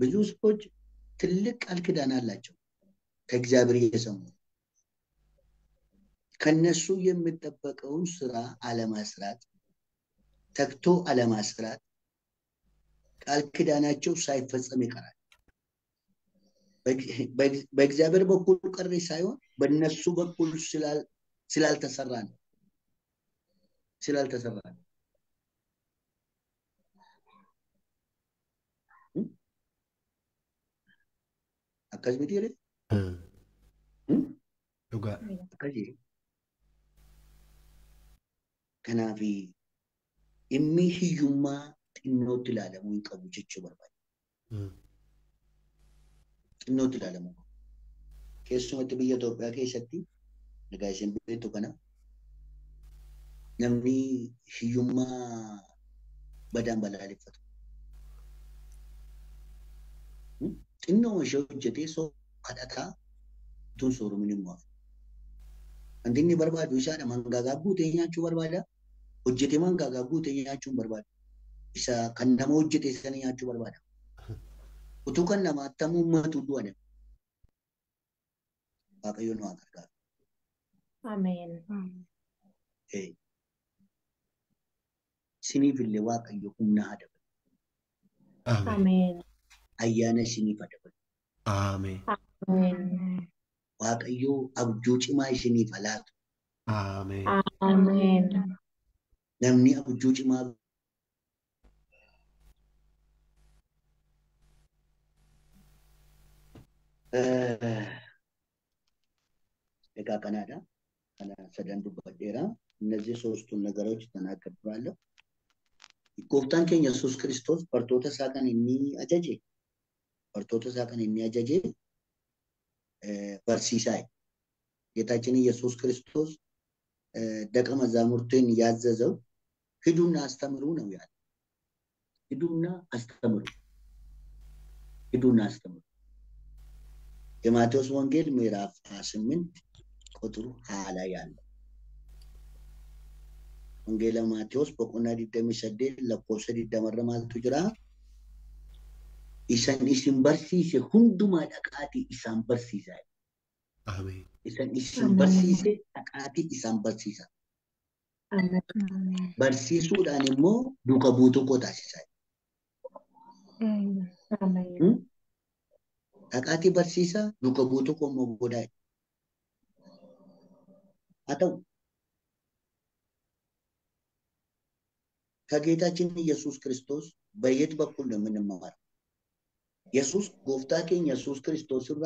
ብዙ ሰዎች ትልቅ ቃል ኪዳን አላቸው ከእግዚአብሔር እየሰሙ ከነሱ የሚጠበቀውን ስራ አለማስራት ተግቶ አለማስራት ቃል ኪዳናቸው ሳይፈጸም ይቀራል። በእግዚአብሔር በኩል ቀረ ሳይሆን በእነሱ በኩል ስላልተሰራ ነው። akkas miti jedhe dhugaa akkas jedhe. Kanaaf dhimmi hiyyummaa xinnootti ilaalamuu hin qabu jechuu barbaada. Xinnootti ilaalamuu qabu. Keessumatti biyya Itoophiyaa keessatti egaa isin beektu kana namni hiyyummaa badaan balaaleffatu. Xinnoo ishee hojjetee soo kadhataa tun soorumin hin moofu. Wanti inni barbaadu isaadha. Mangaagaa guutee nyaachuu barbaada. Hojjetee mangaagaa guutee nyaachuu hin barbaadu. Isa kan nama hojjete sana nyaachuu barbaada. Utuu kan nama attamuu uummatu du'an. Waaqayyo nu haa gargaaru. Ameen. Siniif illee Waaqayyo humna haa dabalu. Ameen. Ayyaana isiniif haa dabalu. Ameen. Ameen. Waaqayyo abjuu cimaa isiniif haa laatu. Ameen. Ameen. Namni abjuu cimaa egaa kanaadha. Kana sadan dubbadheera. እነዚህ ሶስቱን ነገሮች ተናግሬያለሁ። ጎፍታን ኬኛ ኢየሱስ ክርስቶስ bartoota isaa kan inni ajaje barsiisaa ጌታችን ኢየሱስ ክርስቶስ ደቀ መዛሙርቱን ያዘዘው ሂዱና አስተምሩ ነው ያለው። ሂዱና አስተምሩ። የማቴዎስ ወንጌል ምዕራፍ 28 ቁጥር 20 ላይ ያለው ወንጌለ ማቴዎስ በቁና ዲደሚሰደ ለኮሰ ዲደመረማልቱ ጅራ ኢሰን በርሲሴ ሁንዱማ ደቃቲ ኢሳን በርሲሳ Ameen. ኢሰን በርሲሴ ደቃቲ ኢሳን በርሲሳ barsiisuudhaan immoo duuka buutuu koo taasisaa. Dhaqaatii barsiisaa duuka buutuu koo immoo godhaa. Haa ta'u ከጌታችን ኢየሱስ ክርስቶስ በየት በኩል ነው የምንማረው? ኢየሱስ ጎፍታ ኬኛ ኢየሱስ ክርስቶስ ራ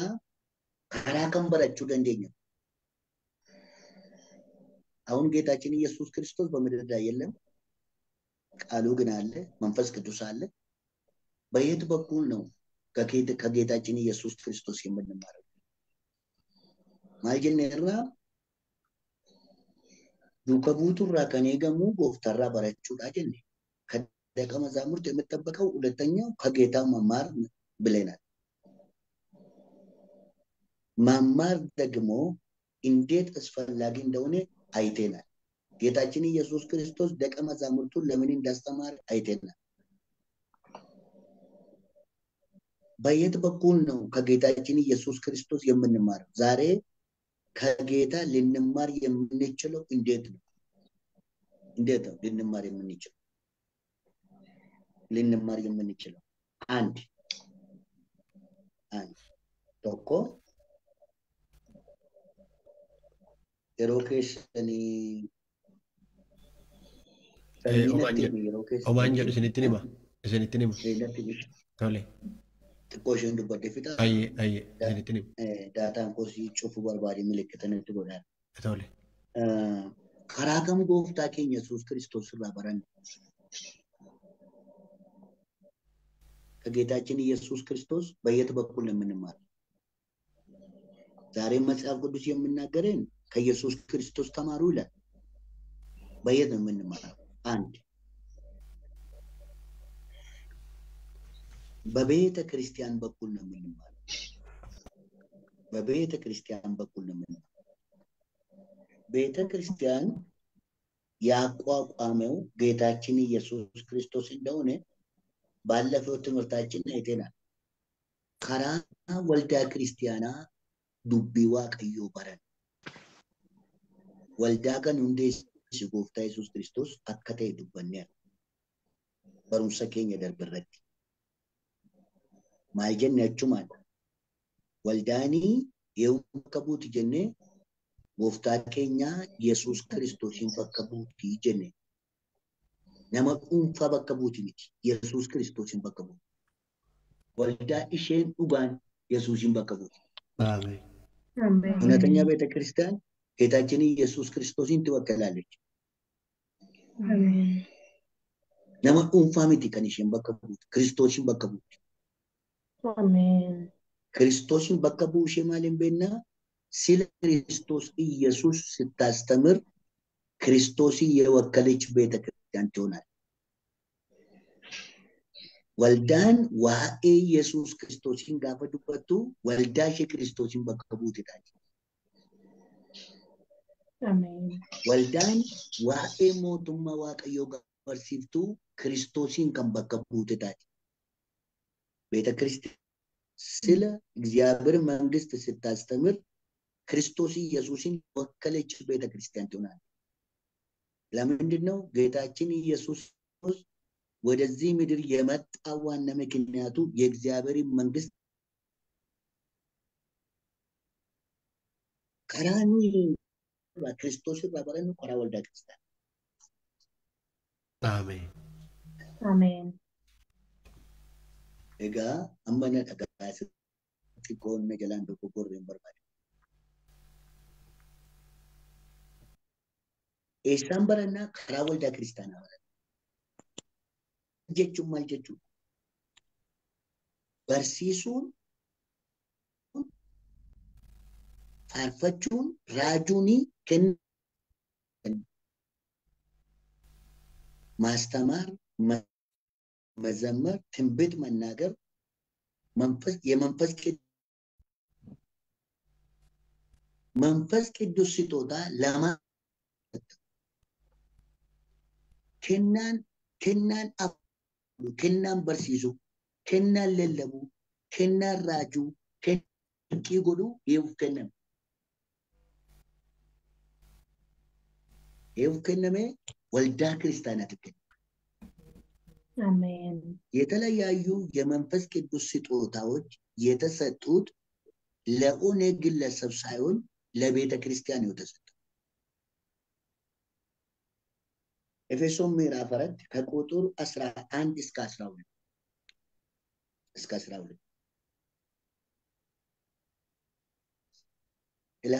ከራ ከም በረችው ደንደኛ አሁን ጌታችን ኢየሱስ ክርስቶስ በምድር ላይ የለም። ቃሉ ግን አለ፣ መንፈስ ቅዱስ አለ። በየት በኩል ነው ከጌታችን ኢየሱስ ክርስቶስ የምንማረው? ማልጀነራ ዱከ ቡቱራ ከኔገሙ ጎፍታራ በረቹዳ ጀነ ከደቀ መዛሙርት የምጠበቀው ሁለተኛው ከጌታ መማር ብለናል። መማር ደግሞ እንዴት አስፈላጊ እንደሆነ አይተናል። ጌታችን ኢየሱስ ክርስቶስ ደቀ መዛሙርቱን ለምን እንዳስተማር አይተናል። በየት በኩል ነው ከጌታችን ኢየሱስ ክርስቶስ የምንማረው? ዛሬ ከጌታ ልንማር የምንችለው እንዴት ነው? ልንማር የምንችለው አንድ ቶኮ Yeroo Omaan jedhu isinitti hima. Tole. xiqqoo isheen dubbadde fixa. Ayyee isinitti hima. Daataan kosii cufuu barbaade milikkatanitti godhaan. Tole. Karaa kam gooftaa keenya Yesuus Kiristoos irraa baranne? ከጌታችን ኢየሱስ ክርስቶስ በየት በኩል ነው የምንማረው? ዛሬ መጽሐፍ ቅዱስ የምናገረን ከኢየሱስ ክርስቶስ ተማሩ ይላል። በየት ነው የምንማረው? አንድ በቤተ ክርስቲያን በኩል ነው የምንማረው። በቤተ ክርስቲያን በኩል ነው የምንማረው። ቤተ ክርስቲያን ያቋቋመው ጌታችን ኢየሱስ ክርስቶስ እንደሆነ ባለፈው ትምህርታችን አይተናል። ከራ ወልዳ ክርስቲያና ዱቢ ዋቀዮ በረን ወልዳ ከን hundeessi gooftaa Yesuus Kiristoos akka ta'e dubbanneera. Barumsa keenya darbarratti. Maal jenne achumaan waldaanii yoo bakka buuti jennee gooftaa keenya Yesuus Kiristoosiin bakka buuti jenne. Nama dhuunfaa bakka buuti miti. Yesuus Kiristoosiin bakka buuti. Waldaa isheen dhugaan Yesuusiin bakka buuti. Ameen. እውነተኛ ቤተ ክርስቲያን ጌታችን ኢየሱስ ክርስቶስን ትወክላለች። nama dhuunfaa miti kan isheen bakka buutu. Kiristoosiin bakka buuti. Kiristoosiin bakka bu'u ishee maaliin beeknaa? Sila Kiristoos Iyyasuus sitaastamir Kiristoosii የወከለች ቤተ ክርስቲያን ትሆናለች። ወልዳን waa'ee Yesuus Kiristoosiin gaafa dubbattu waldaa ishee Kiristoosiin bakka buutidha. Waldaan waa'ee mootummaa Waaqayyoo barsiiftuu Kiristoosiin kan bakka buutidha. ቤተ ክርስቲያን ስለ እግዚአብሔር መንግስት ስታስተምር ክርስቶስ ኢየሱስን ወከለች ቤተ ክርስቲያን ትሆናለች። ለምንድን ነው ጌታችን ኢየሱስ ወደዚህ ምድር የመጣው? ዋና ምክንያቱ የእግዚአብሔር መንግስት ከራኒ ክርስቶስ ባበረን ቆራ ወልዳ ክርስቲያን አሜን አሜን እጋ አመነ ተጋስ ትቆን ነገላን በቆቆሬን በርባደ ኤሳን በረና ከራ ወልዳ ክርስቲያን አበረ jechuun maal jechuudha? Barsiisuun, faarfachuun, raajuunii kennan, ማስተማር፣ መዘመር፣ ትንቢት መናገር መንፈስ ቅዱስ ስጦታ kennan barsiisu, kennan lallabu, kennan raaju, kennan godhu eeguuf kenname. Eeguuf kenname waldaa kiristaanaatti kenname. አሜን የተለያዩ የመንፈስ ቅዱስ ስጦታዎች የተሰጡት ለኦኔ ግለሰብ ሳይሆን ለቤተ ክርስቲያን የተሰጠ። ኤፌሶን ምዕራፍ 4 ከቁጥር 11 እስከ 12 ኢላ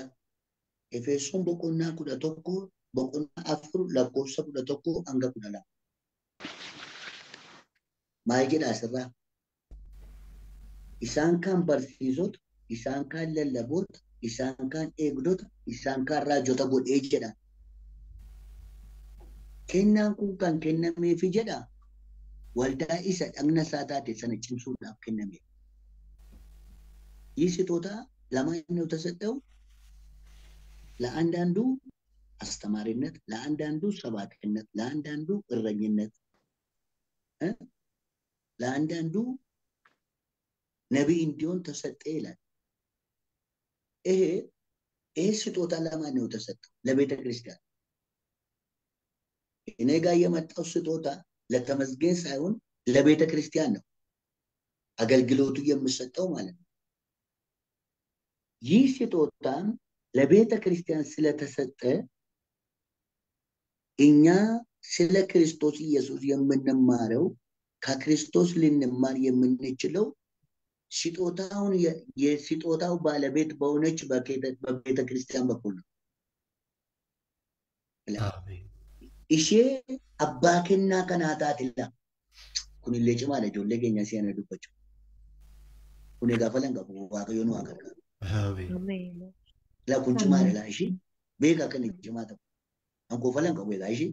ኤፌሶን በቆና ኩዳ ቶኮ በቆና አፍሩ ለኮሰ ኩዳ ቶኮ አንጋ ኩዳላ ማይጀዳ ስራ ኢሳን ካን በርሲሶት ኢሳን ካን ለለቦት ኢሳን ካን ኤግዶት ኢሳን ካን ራጆታ ጎድ ኤጀዳ kennan kun kan kenname fi jedha waldaa isa dhagna isaa taate sana cimsuudhaaf kenname. ይህ ስጦታ ለማን ነው የተሰጠው? ለአንዳንዱ አስተማሪነት፣ ለአንዳንዱ ሰባኪነት፣ ለአንዳንዱ እረኝነት፣ ለአንዳንዱ ነቢይ እንዲሆን ተሰጠ ይላል። ይሄ ስጦታ ለማን ነው የተሰጠው? ለቤተ ክርስቲያን። እኔ ጋር የመጣው ስጦታ ለተመስገን ሳይሆን ለቤተ ክርስቲያን ነው አገልግሎቱ የሚሰጠው ማለት ነው። ይህ ስጦታም ለቤተ ክርስቲያን ስለተሰጠ እኛ ስለ ክርስቶስ ኢየሱስ የምንማረው ከክርስቶስ ልንማር የምንችለው ስጦታውን የስጦታው ባለቤት በሆነች በቤተ ክርስቲያን በኩል ነው። አሜን ishee abbaa kennaa kanaa taatilla kunillee cimaadha ijoollee keenya si'ana dubbachuu kun egaa falan qabu waaqayyoon waa gargaaru laa kun cimaadha laa ishee beekaa kan cimaa ta'u ankoo falan qabu egaa ishee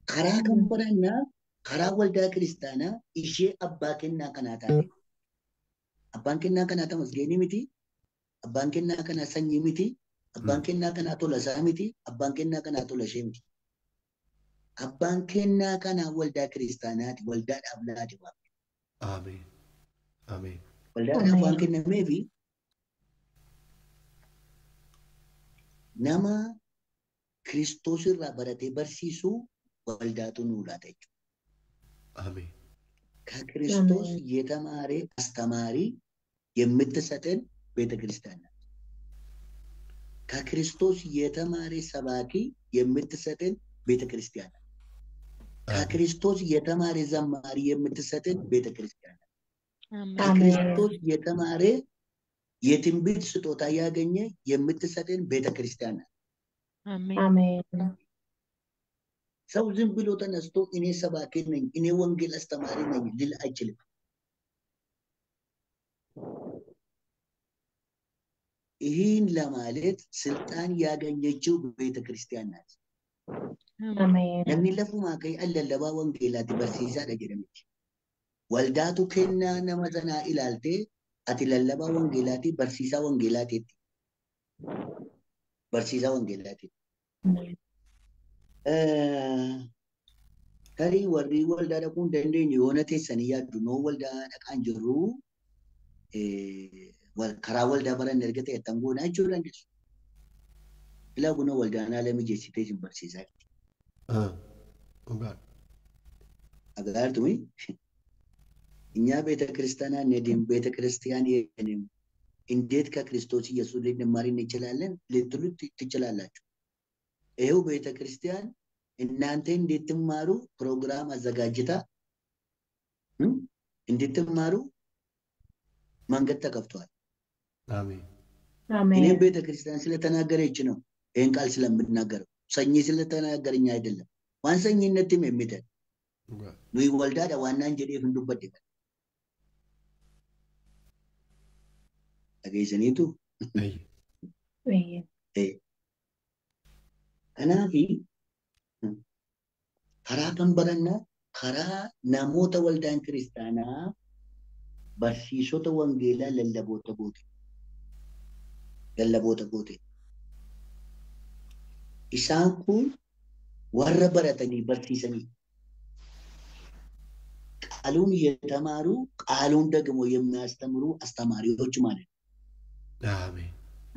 karaa kan barannaa karaa waldaa kiristaanaa ishee abbaa kennaa kanaa taate. Abbaan kennaa kanaa Tamasgeenii miti. Abbaan kennaa kanaa Sanyii miti. Abbaan kennaa kanaa Tolasaa miti. Abbaan kennaa kanaa Tolashee miti. Abbaan kennaa kanaa waldaa kiristaanaati. Waldaadhaaf laate waan. Ameen. Ameen. Waldaadhaaf waan kennameefi nama Kiristoos irraa baratee barsiisuu waldaatu nuu laata jechuudha. Ameen. ከክርስቶስ የተማረ አስተማሪ የምትሰጠን ቤተክርስቲያን ናት። ከክርስቶስ የተማረ ሰባኪ የምትሰጠን ቤተክርስቲያን ናት። ከክርስቶስ የተማረ ዘማሪ የምትሰጠን ቤተክርስቲያን ናት። ከክርስቶስ የተማረ የትንቢት ስጦታ ያገኘ የምትሰጠን ቤተክርስቲያን ናት። አሜን። ሰው ዝም ብሎ ተነስቶ እኔ ሰባኪ ነኝ፣ እኔ ወንጌል አስተማሪ ነኝ ሊል አይችልም። ይህን ለማለት ስልጣን ያገኘችው ቤተክርስቲያን ናት። አሜን። namni lafuma kay allallabaa wangeelaati barsiisaadha jedhamichi. Waldaatu kennaa nama sanaa ilaaltee ati lallabaa wangeelaati barsiisaa wangeelaatiitti. Barsiisaa wangeelaatiitti. Tarii warri waldaa dhaquu hin dandeenye yoona teessanii yaaddu noo waldaa dhaqaan jirru karaa waldaa baran erga ta'e tan goonaa jechuu dandeessu. Ilaa kunoo waldaan haala mijeessitee isin barsiisaa jirti. Agartumi እኛ ቤተ ክርስቲያናን ነዲም ቤተ ክርስቲያን የኔም እንዴት ከክርስቶስ ኢየሱስ ልንማር እንችላለን ልትሉ ትችላላችሁ። ይሄው ቤተ ክርስቲያን እናንተ እንድትማሩ ፕሮግራም አዘጋጅታ እንድትማሩ መንገድ ተከፍቷል። አሜን አሜን። እኔ ቤተ ክርስቲያን ስለተናገረች ነው ይሄን ቃል ስለምናገረው ሰኝ ስለተናገረኝ አይደለም። ዋን ሰኝነትም የሚደል ኑይ ወልዳዳ ዋና እንጀዴ ፍንዱበት ይበል አገይዘኒቱ ከናፊ ከራ ከንበረና ከራ ናሞተ ወልዳን ክርስቲያና barsiisota wangeelaa lallaboota goote. Isaan kun warra baratanii barsiisanii ቃሉን እየተማሩ ቃሉን ደግሞ የሚያስተምሩ አስተማሪዎች ማለት ነው። አሜን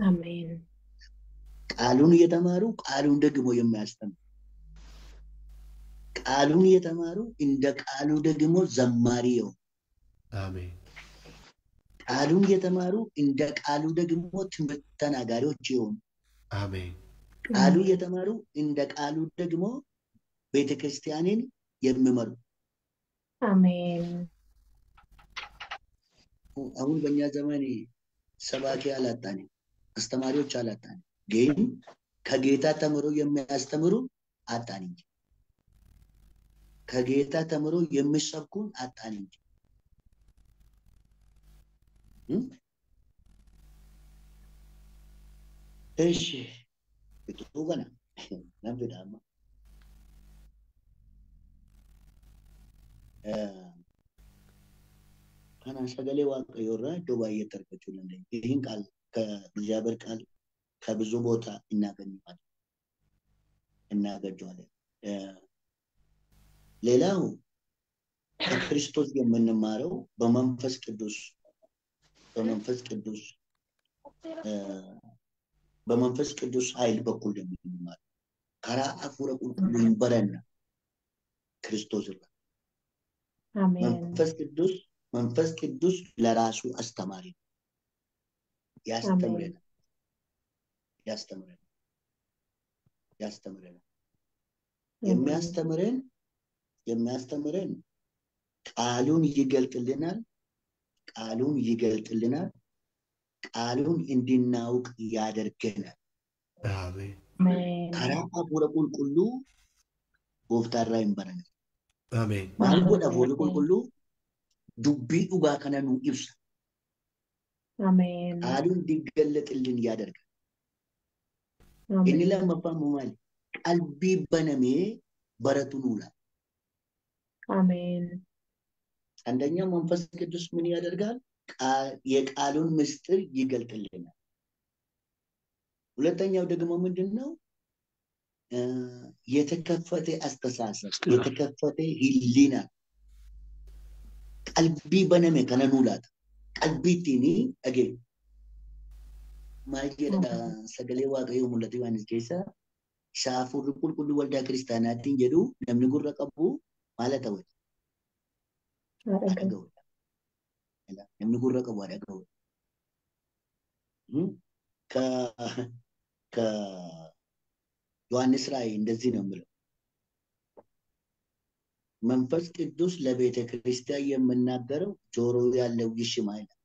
አሜን። ቃሉን እየተማሩ ቃሉን ደግሞ የሚያስተምሩ ቃሉን እየተማሩ እንደ ቃሉ ደግሞ ዘማሪ ይሆኑ። አሜን ቃሉን እየተማሩ እንደ ቃሉ ደግሞ ትምህርት ተናጋሪዎች ይሆኑ። አሜን ቃሉ እየተማሩ እንደ ቃሉ ደግሞ ቤተክርስቲያንን የሚመሩ አሜን። አሁን በእኛ ዘመን ሰባኪ አላጣንም፣ አስተማሪዎች አላጣንም። ግን ከጌታ ተምሮ የሚያስተምሩ አጣን እንጂ ከጌታ ተምሮ የሚሰብኩን አጣን እንጂ እሺ እቱ ገና ነብዳማ ካና ሰገሌ ዋቀዮራ ዱባይ የተርከቹልን ይህን ቃል ከእግዚአብሔር ቃል ከብዙ ቦታ እናገኘዋለን። ሌላው ከክርስቶስ የምንማረው በመንፈስ ቅዱስ ኃይል በኩል የምንማረው ከራ አፉረ ቁልቁሉን በረና ክርስቶስ ይባል። አሜን። መንፈስ ቅዱስ ለራሱ አስተማሪ ነው። ያስተምረናል። የሚያስተምረን ቃሉን ይገልጥልናል። ቃሉን እንድናውቅ ያደርገናል። አሜን ከራ አፉረ ቁልቁሉ ጎፍታራ ይንበረን። አሜን ማል ጎዳ አፉረ ቁልቁሉ ዱቢ ዱጋ ከነኑ ይብሳ አሜን። ቃሉን እንዲገለጥልን ያደርጋል። እኔ ለማፋሙ ማለት ቀልቢ በነሜ በረቱን ውላ አሜን አንደኛው መንፈስ ቅዱስ ምን ያደርጋል? የቃሉን ምስጢር ይገልጥልናል። ሁለተኛው ደግሞ ምንድነው? የተከፈተ አስተሳሰብ፣ የተከፈተ ህሊና ቀልቢ በነሜ ከነኑላት ቀልቢቲኒ አገ ማጀዳ ሰገሌ ዋቀዩ ሙለቲ ዋንስ ኬሳ ሻፉር ቁልቁል ወልዳ ክርስቲያናቲን ጀዱ ነምኒ ጉረ ቀቡ ማለት ነው አደገው ነምኒ ጉረ ቀቡ አደገው ከ ዮሐንስ ራእይ እንደዚህ ነው የሚለው መንፈስ ቅዱስ ለቤተ ክርስቲያን የምናገረው ጆሮ ያለው ይስማ ይላል።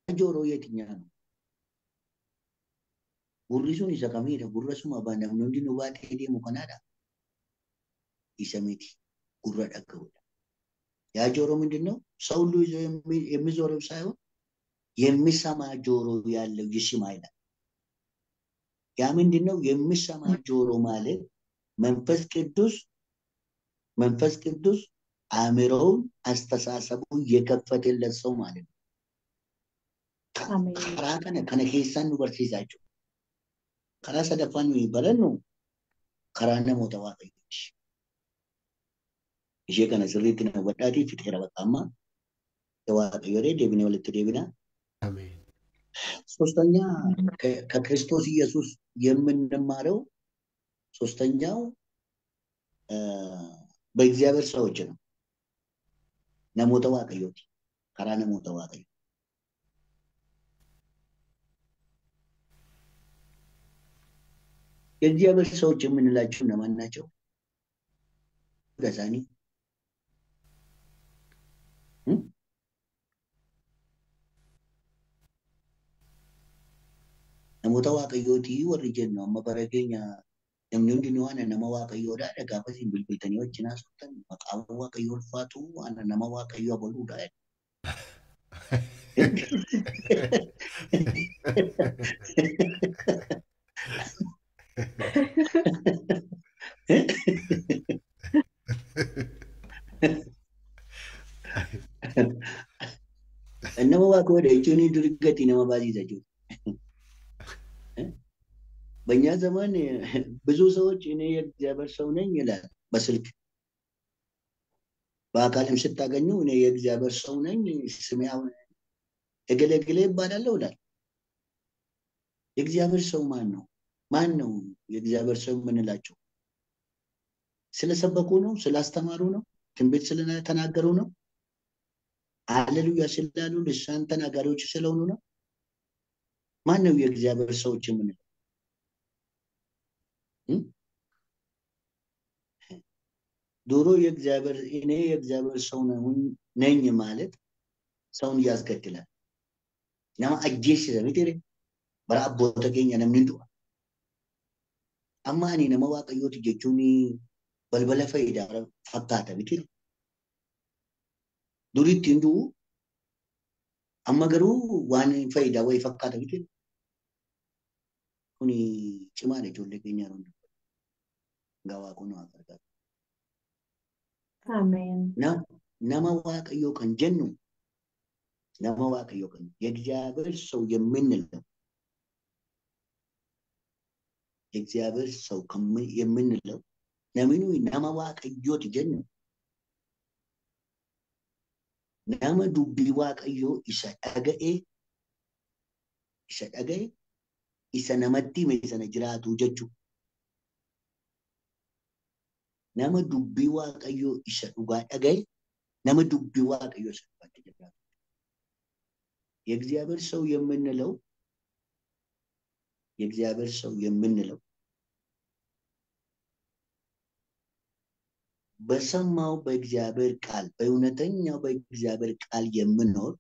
ጆሮ የትኛው ነው? ጉሪሱን ይሰከሚደ ጉረሱ ማባናም ነው እንጂ ንዋት ሄዴ ሙከናዳ ይሰሚቲ ጉራ ዳከው ያ ጆሮ ምንድነው? ሰው ሁሉ ይዞ የሚዞረው ሳይሆን የሚሰማ ጆሮ ያለው ይስማ ይላል። ያ ምንድነው? የሚሰማ ጆሮ ማለት መንፈስ ቅዱስ አእምሮውን አስተሳሰቡን የከፈተለት ሰው ማለት ነው። ከነ ኬሳን ነው በርሲሳቸው ከራ ሰደፋን ነው ይባላል ከራነ ሞተ ዋቀይሽ ይሄ ከነ ስሪት ነው ወዳቲ ፍቅረ በቃማ ተዋቀየሬ ደብነ ወለተ ደብና አሜን። ሶስተኛ ከክርስቶስ ኢየሱስ የምንማረው ሶስተኛው በእግዚአብሔር ሰዎች ነው። ነሞተ ዋቀዮቲ ከራ ነሞተ ዋቀዮ የእግዚአብሔር ሰዎች የምንላቸው እነማን ናቸው? ገዛኒ ነሞተ ዋቀዮቲ ወርጀን ነው መበረገኛ namni hundi waan nama waaqayyoodha gaafas bilbiltanii wajjin haasoftan maqaan waaqayyoo ulfaatu waan nama waaqayyoo abaluudha. nama waaqayyoodha jechuun durgatti nama baasiisa jechuudha. በእኛ ዘመን ብዙ ሰዎች እኔ የእግዚአብሔር ሰው ነኝ ይላል በስልክ በአካልም ስታገኙ እኔ የእግዚአብሔር ሰው ነኝ ስሜው እገለግለ ይባላል ይላል። የእግዚአብሔር ሰው ማን ነው የእግዚአብሔር ሰው የምንላቸው? ስለሰበኩ ነው? ስላስተማሩ ነው? ትንቢት ስለተናገሩ ነው? ሃሌሉያ ስላሉ ልሳን ተናጋሪዎች ስለሆኑ ነው? ማን ነው የእግዚአብሔር ሰዎች የምንለው? ዶሮ እኔ የእግዚአብሔር ሰው ነኝ ማለት ሰውን ያስገድላል። nama ajjeesisa miti bara abboota keenya namni du'a. Amma ani nama waaqayyooti jechuun balbala faayidaa fakkaata miti. Duriitti hin du'u amma garuu waan faayidaa wayii fakkaata miti. Kuni cimaadha ijoollee keenya hundi. Gawaa kun waa gargaara. Amen. nama waaqayyoo kan jennu nama waaqayyoo kan የእግዚአብሔር ሰው የምንለው የእግዚአብሔር ሰው የምንለው namni nama waaqayyooti jennu nama dubbii waaqayyoo isa dhaga'e isa namatti hime sana jiraatu jechuudha. nama dubbii waaqayyoo isa dhugaa dhaga'e nama dubbii waaqayyoo isa dhugaa jiraatu. የእግዚአብሔር ሰው የምንለው በሰማው በእግዚአብሔር ቃል በእውነተኛው በእግዚአብሔር ቃል የምኖር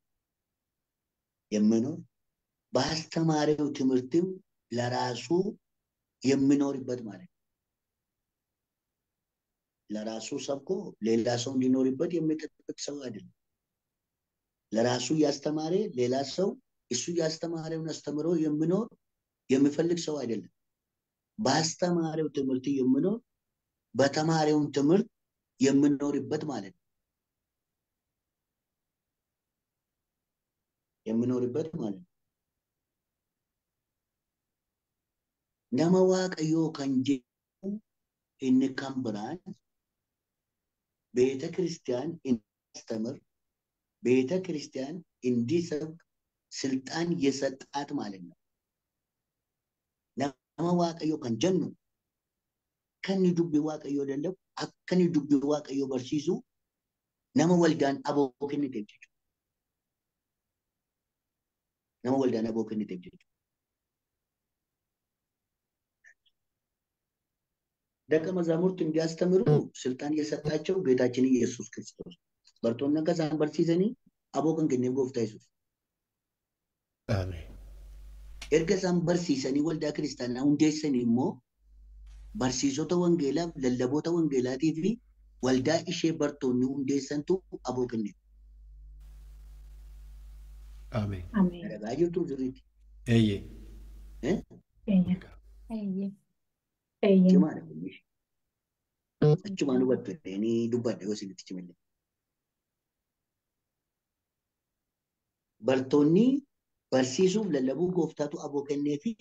በአስተማሪው ትምህርትም ለራሱ የሚኖርበት ማለት ነው። ለራሱ ሰብኮ ሌላ ሰው እንዲኖርበት የሚጠብቅ ሰው አይደለም። ለራሱ ያስተማረ ሌላ ሰው እሱ ያስተማረውን አስተምሮ የሚኖር የሚፈልግ ሰው አይደለም። በአስተማሪው ትምህርት የሚኖር በተማሪውን ትምህርት የምንኖርበት ማለት ነው። የምንኖርበት ማለት ነው። nama waaqayyoo kan jedhu inni kan biraan ቤተ ክርስቲያን እንዲያስተምር ቤተ ክርስቲያን እንዲሰብክ ስልጣን የሰጣት ማለት ነው። nama waaqayyoo kan jennu kan dubbii waaqayyoo danda'u akka dubbii waaqayyoo barsiisu nama waldaan aboo kenniteef jechuudha. nama waldaan aboo kenniteef jechuudha. ደቀ መዛሙርት እንዲያስተምሩ ስልጣን የሰጣቸው ጌታችን ኢየሱስ ክርስቶስ በርቶና ከዛን በርሲሰኒ አቦከን ገኔ ጎፍታ ኢየሱስ አሜን ኤርገሳን በርሲሰኒ ወልዳ ክርስቲያና ሁንዴሰኒ ሞ በርሲሶተ ወንጌላ ለለቦተ ወንጌላቲ ፊ ወልዳ ኢሼ በርቶኒ ሁንዴሰንቱ አቦከን አሜን አሜን ረጋጅቱ ዝሪት ኤዬ ጭማነ ኩኒሽ አቹማኑ በተኔ ዱባደ ወሲልት ጭመለ በርቶኒ በርሲሱፍ ለለቡ ጎፍታቱ አቦከኔ ፊ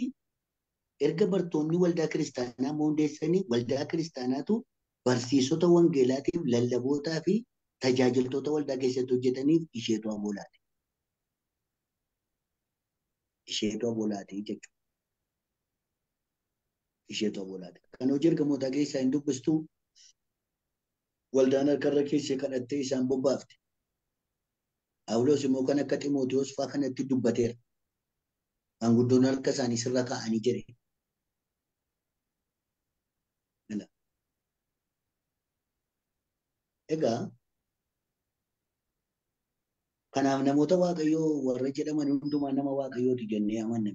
ኤርገ በርቶኒ ወልዳ ክርስቲያና ሞንዴሰኒ ወልዳ ክርስቲያናቱ በርሲሶተ ወንጌላቲፍ ለለቦታ ፊ ተጃጅልቶተ ወልዳ ኬሰቱ ጀተኒፍ ኢሼቱ አቦላቲ ኢሼቱ አቦላቲ ጀቹ ኢሼቱ አቦላቲ ከኖ ጀርገ ሞታ ኬሳ እንዱብስቱ ወልዳና ከረኬስ ከነተ ኢሳን ቦባፍቲ ጳውሎስ immoo kan akka xiimotewos fa'aa kanatti dubbateera. Maanguddoon harka isaanii sirra kaa'anii jire. Egaa kanaaf namoota waaqayyoo warra jedhaman hundumaa nama waaqayyooti jennee amanna.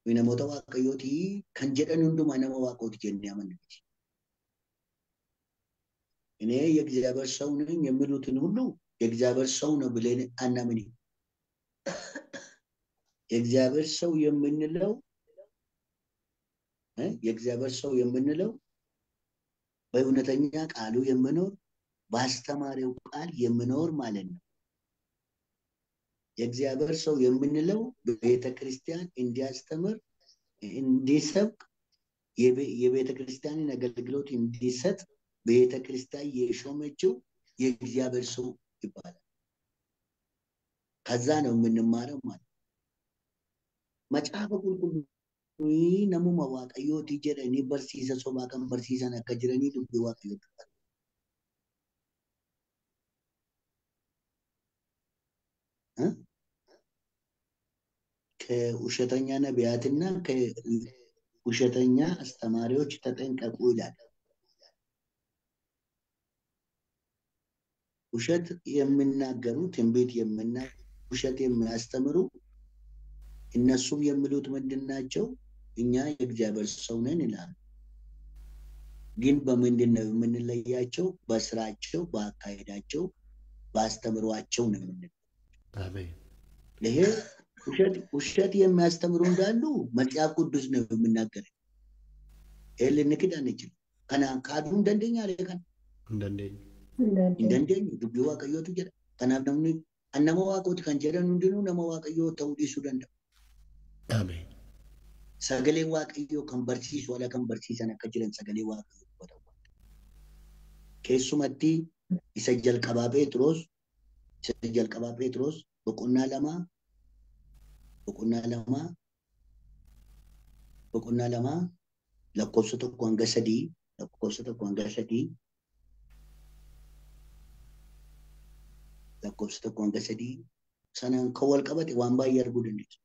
Namoota waaqayyooti kan jedhan hundumaa nama waaqooti jennee amanna. እኔ የእግዚአብሔር ሰው ነኝ የሚሉትን ሁሉ የእግዚአብሔር ሰው ነው ብለን አናምንም። የእግዚአብሔር ሰው የምንለው በእውነተኛ ቃሉ የሚኖር በአስተማሪው ቃል የሚኖር ማለት ነው። የእግዚአብሔር ሰው የምንለው በቤተ ክርስቲያን እንዲያስተምር እንዲሰብክ የቤተ ክርስቲያንን አገልግሎት እንዲሰጥ ቤተ ክርስቲያን የሾመችው የእግዚአብሔር ሰው ይባላል። ከዛ ነው የምንማረው ማለት መጽሐፈ ቁልቁል ነሙማ waaqayyooti jedhanii barsiisa sobaa kan barsiisan akka jiranii dubbii waaqayyooti. ከውሸተኛ ነቢያትና ከውሸተኛ አስተማሪዎች ተጠንቀቁ ይላል። ውሸት የሚናገሩ ትንቢት ውሸት የሚያስተምሩ እነሱም የሚሉት ምንድናቸው? እኛ የእግዚአብሔር ሰው ነን ይላሉ። ግን በምንድን ነው የምንለያቸው? በስራቸው፣ በአካሄዳቸው፣ በአስተምሯቸው ነው የምንለያቸው። አሜን። ይሄ ውሸት የሚያስተምሩ እንዳሉ መጽሐፍ ቅዱስ ነው የሚናገረው። ይሄን ልንክድ አንችልም። ካዱ እንደንደኛ አለካን እንደንደኝ dubbii waaqayyootu jedha. Kanaaf namni nama waaqooti kan jedhan hundinuu nama waaqayyoo ta'uu dhiisuu danda'u. Ameen. Sagalee waaqayyoo kan barsiisu wala kan barsiisan akka jiran sagalee waaqayyoo ta'u. Keessumatti isa jalqabaa Phexros boqonnaa lama lakkoofsa tokko hanga sadii lakkoofsa tokko hanga sadii sanaan kan wal qabate waan baay'ee arguu dandeessu.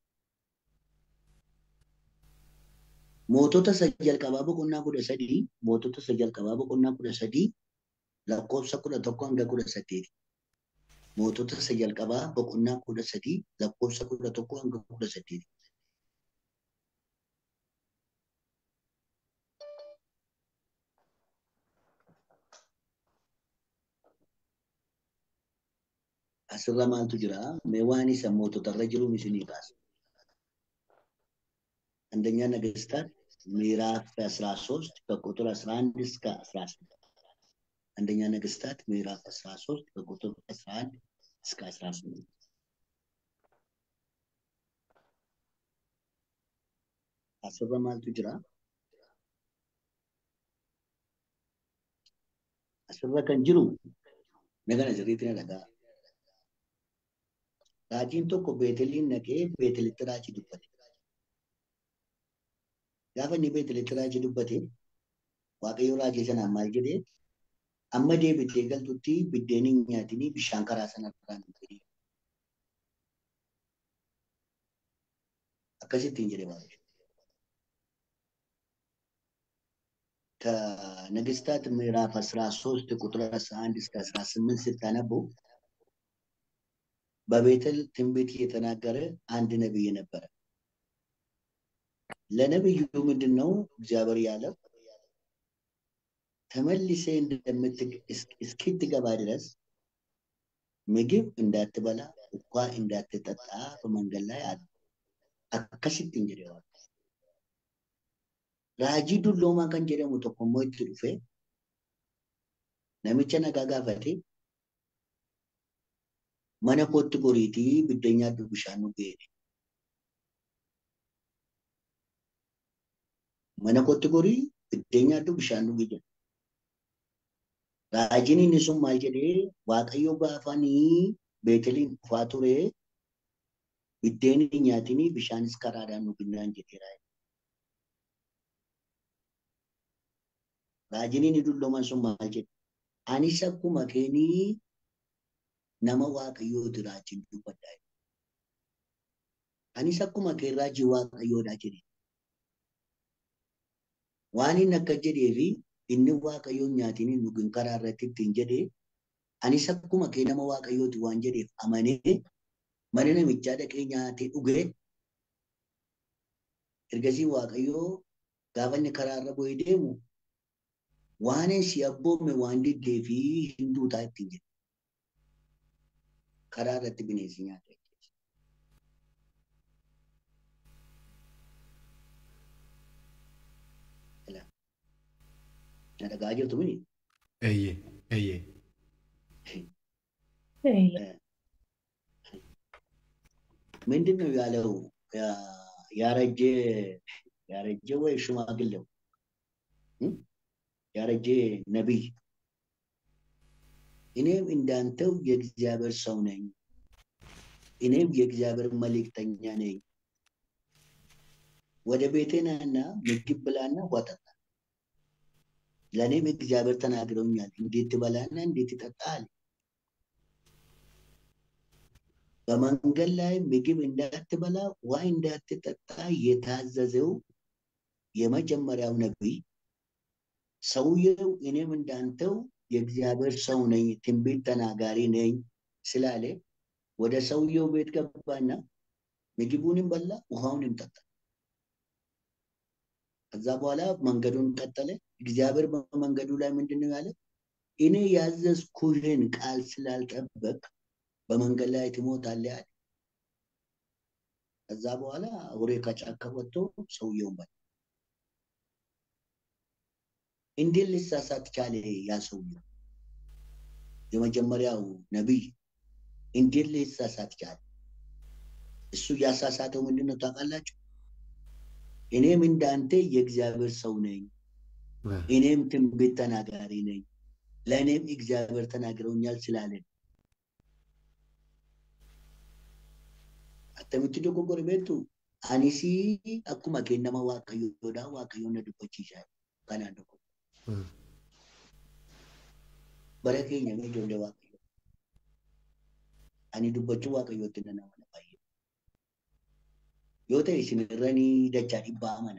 Mootota isa jalqabaa boqonnaa 13 lakkoofsa 11 hanga 18. Mootota isa jalqabaa boqonnaa 13 lakkoofsa 11 hanga 18. asirra maaltu jira? Mee waan isa moototarra jiruun isinii kaasa. አንደኛ ነገሥታት ምዕራፍ 13 ከቁጥር 11 እስከ 18 አንደኛ ነገስታት ምዕራፍ 13 ከቁጥር 11 እስከ 18 አስበ ማልቱ ጅራ አስበ ከን ጅሩ ነገነ ጅሪትን ደጋ raajiin tokko beeteliin naqee beetelitti raajii dubbate. Gaafa inni beetelitti raajii dubbate waaqayyo raajii sanaan maal jedhee amma deebitee galtutti biddeen hin nyaatinii bishaan karaa sanarraan dhuganii. Akkasittiin jedhe waaqayyo. ከነገስታት ምዕራፍ 13 ቁጥር 11 እስከ 18 ስታነቡ በቤተል ትንቢት የተናገረ አንድ ነብይ ነበረ። ለነብዩ ምንድነው እግዚአብሔር ያለው? ተመልሰ እስክትገባ ድረስ ምግብ እንዳትበላ ውሃ እንዳትጠጣ በመንገድ ላይ አለ። አከሲት እንጀራው ራጂ ዱሎማ ከን ጀደሙ tokko itti dhufe namicha nagaa gaafate mana kootti goriitii biddeen nyaadhu bishaan dhugee. Mana kootti gorii biddeen nyaadhu bishaan dhugee jedha. Raajiin inni sun maal jedhee waaqayyo gaafanii beeteliin dhufaa ture biddeen hin nyaatinii bishaanis karaadhaan dhuginaan jedheera. Raajiin inni dullooman sun maal jedhe? Anis akkuma keenii nama waaqayyooti raajiin dubbadhaa. Anis akkuma kee raajii waaqayyoodhaa jedhe. Waan inni akka jedhee fi inni waaqayyoon nyaatiin hin dhugin karaa irratti ittiin jedhee anis akkuma kee nama waaqayyooti waan jedheef amanee mana namichaa dhaqee nyaatee dhugee ergasii waaqayyoo gaafa inni karaa irra bu'ee deemu waan si abboome waan diddee fi hinduutaa ittiin jedhe. Karaa irratti bineensi nyaata. Na dhagaa jirtu mini? Eeyyee. ምንድን ነው ያለው? ያረጀ ወይ ሽማግሌው ያረጀ ነቢይ እኔም እንዳንተው የእግዚአብሔር ሰው ነኝ፣ እኔም የእግዚአብሔር መልእክተኛ ነኝ። ወደ ቤቴ ናና ምግብ ብላና ውሃ ጠጣ። ለእኔም እግዚአብሔር ተናግረውኛል እንዴት ትበላና እንዴት ትጠጣል። በመንገድ ላይ ምግብ እንዳትበላ ውሃ እንዳትጠጣ የታዘዘው የመጀመሪያው ነቢይ ሰውየው እኔም እንዳንተው የእግዚአብሔር ሰው ነኝ ትንቢት ተናጋሪ ነኝ ስላለ ወደ ሰውየው ቤት ገባና ምግቡንም በላ ውሃውንም ጠጣ። ከዛ በኋላ መንገዱን ቀጠለ። እግዚአብሔር በመንገዱ ላይ ምንድነው ያለ? እኔ ያዘዝኩህን ቃል ስላልጠበቅ በመንገድ ላይ ትሞታለህ አለ። ከዛ በኋላ አውሬ ከጫካ ወጥቶ ሰውየውን በላ። እንዴት ሊሳሳት ቻለ ያ ሰውየው? የመጀመሪያው ነቢይ እንዴት ሊሳሳት ቻለ? እሱ ያሳሳተው ምንድነው ታውቃላችሁ? እኔም እንዳንተ የእግዚአብሔር ሰው ነኝ፣ እኔም ትንቢት ተናጋሪ ነኝ፣ ለእኔም እግዚአብሔር ተናግረውኛል ስላለ አተምት ዶጎጎር ቤቱ አኒሲ አኩማ ከነማ ዋቀዮዳ ዋቀዮነ ዱበቺሻ ካናዶ በረከኛ ነው ጆንደ ዋቀዮ አኒ ዱበቹ ዋቀዮት ነና ወለባይ ዮተ ሲንረኒ ደቻ ዲባ አመና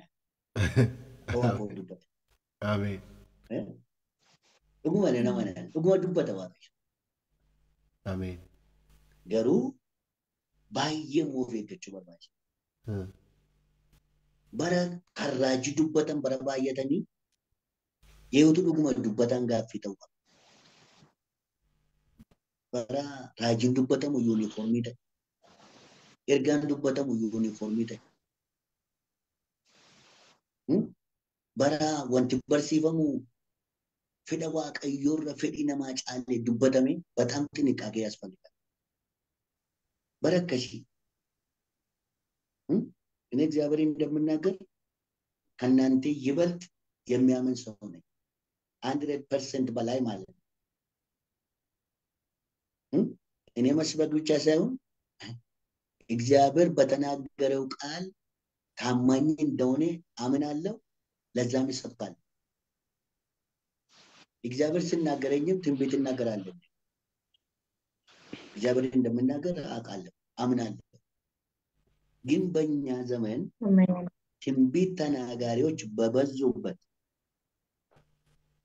ዋቆ ዱበት አሜን ዱጉማ ነና ማና ዱጉማ ዱበተ ዋቀዮ አሜን ገሩ ባየ ሞፌ ገቹ በርባች በረ ከራጂ ዱበተን በረ ባየተኒ የውቱ ዱጉማ ዱበታን ጋፊ ተው በራ ራጂን ዱበተሙ ዩኒፎርም ይደ ኤርጋን ዱበተሙ ዩኒፎርም ይደ bara wanti barsiifamu fedha waaqayyoorra fedhii namaa caalee dubbatame በጣም ጥንቃቄ ያስፈልጋል። bara akkasii እኔ እግዚአብሔር እንደምናገር ከእናንተ ይበልጥ የሚያምን ሰው ነኝ 100% በላይ ማለት ነው። እኔ መስበክ ብቻ ሳይሆን እግዚአብሔር በተናገረው ቃል ታማኝ እንደሆነ አምናለሁ። ለዛም ይሰብካል። እግዚአብሔር ሲናገረኝም ትንቢት እናገራለሁ። እግዚአብሔር እንደምናገር አውቃለሁ፣ አምናለሁ። ግን በእኛ ዘመን ትንቢት ተናጋሪዎች በበዙበት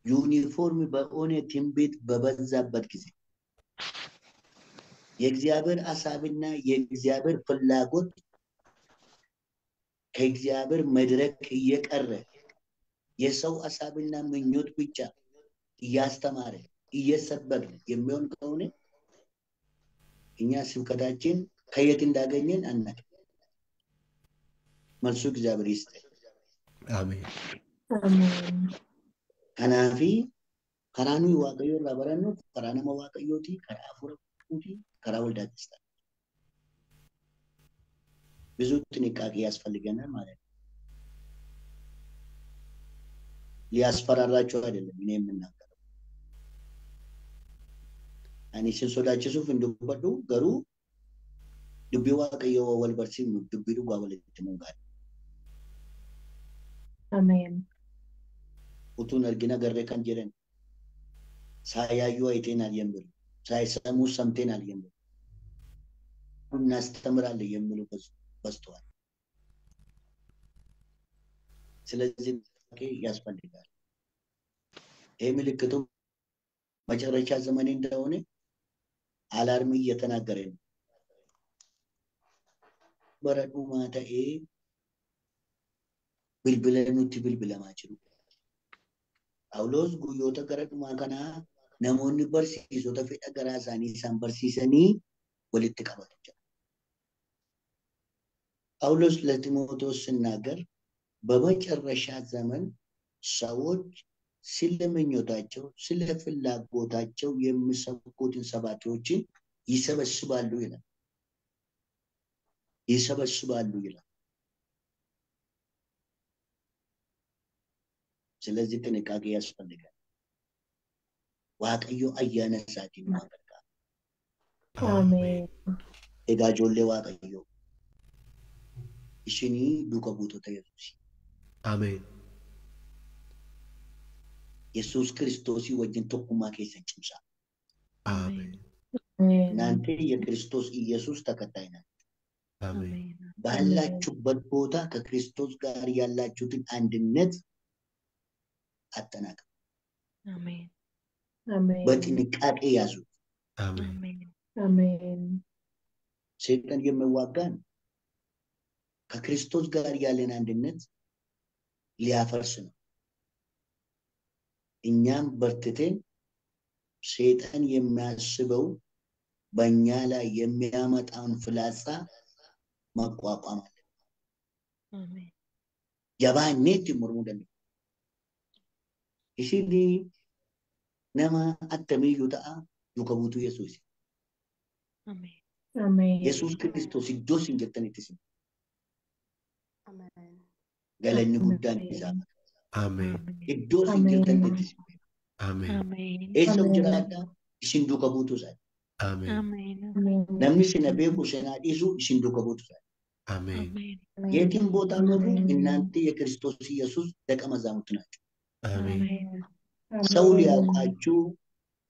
ዩኒፎርም በሆነ ትንቢት በበዛበት ጊዜ የእግዚአብሔር ሐሳብና የእግዚአብሔር ፍላጎት ከእግዚአብሔር መድረክ እየቀረ የሰው ሐሳብና ምኞት ብቻ እያስተማረ እየሰበከ የሚሆን ከሆነ እኛ ስብከታችን ከየት እንዳገኘን አናውቅም። መልሱ እግዚአብሔር ይስጠን። አሜን አሜን ከናፊ ከራኑ ዋቀዮ ራበራኑ ከራነማ ዋቀዮቲ ከራፉረቲ ከራወልዳ ተስታ ብዙ ጥንቃቄ ያስፈልገናል ማለት ነው። ሊያስፈራራቸው አይደለም እኔ የምናገረው። ani sin sodaachisuuf hin dubbadhu garuu dubbii waaqayyoo wal barsiifnu dubbii dhugaa walitti himuun gaariidha. Ameen. Utuun argina garree kan jedhan ሳያዩ አይተናል የሚሉ ሳይሰሙ ሰምተናል የሚሉ እናስተምራለን የሚሉ በዝተዋል። ስለዚህ ያስፈልጋል። ይሄ ምልክቱ መጨረሻ ዘመን እንደሆነ አላርም እየተናገረ ነው። በረዱ ማታኤ ብልብለኑቲ ብልብለማችሩ ጳውሎስ ጉዮተ ገረዱማ ከና ነሞኒ በርሲሶተ ፌደ ገራሳኒ ሳን በርሲሰኒ ወልት ቀበቱ ጳውሎስ ለጢሞቴዎስ ሲናገር በመጨረሻ ዘመን ሰዎች ስለምኞታቸው ስለ ፍላጎታቸው የሚሰብኩትን ሰባኪዎችን ይሰበስባሉ ይላል። ስለዚህ ጥንቃቄ ያስፈልጋል። ዋቀዮ አያነ ሳቲን ማበርካ አሜን ኤጋጆሌ ዋቀዮ እሺኒ ዱከ ቡቶተ ኢየሱስ አሜን ኢየሱስ ክርስቶስ ወጅን ተኩማ ከሰን ጭምሳ አሜን እናንተ የክርስቶስ ኢየሱስ ተከታይ ናችሁ። አሜን ባላችሁበት ቦታ ከክርስቶስ ጋር ያላችሁትን አንድነት አጠናክሩ። አሜን አሜን በጥንቃቄ ያዙ። አሜን አሜን ሰይጣን የሚዋጋን ከክርስቶስ ጋር ያለን አንድነት ሊያፈርስ ነው። እኛም በርትተን ሰይጣን የሚያስበው በእኛ ላይ የሚያመጣውን ፍላጻ መቋቋም አለብን። አሜን ጀባኔት ሙርሙደን እሺሊ ነማ አተሚዩ ተአ ዱከቡቱ ኢየሱስ አሜን አሜን ኢየሱስ ክርስቶስ ኢዶስ እንጀተን ኢትስም አሜን ገለኝ ጉዳን ይዛ አሜን ኢዶስ እንጀተን ኢትስም አሜን አሜን ኤሰው ጅራዳ ኢሲን ዱከቡቱ ሳይ አሜን አሜን namni sina beeku sina dhiisu isin duuka buutu ta'a. አሜን የትም ቦታ ኖሩ እናንተ የክርስቶስ ኢየሱስ ደቀ መዛሙርት ናችሁ። አሜን ሰው ሊያውቃችሁ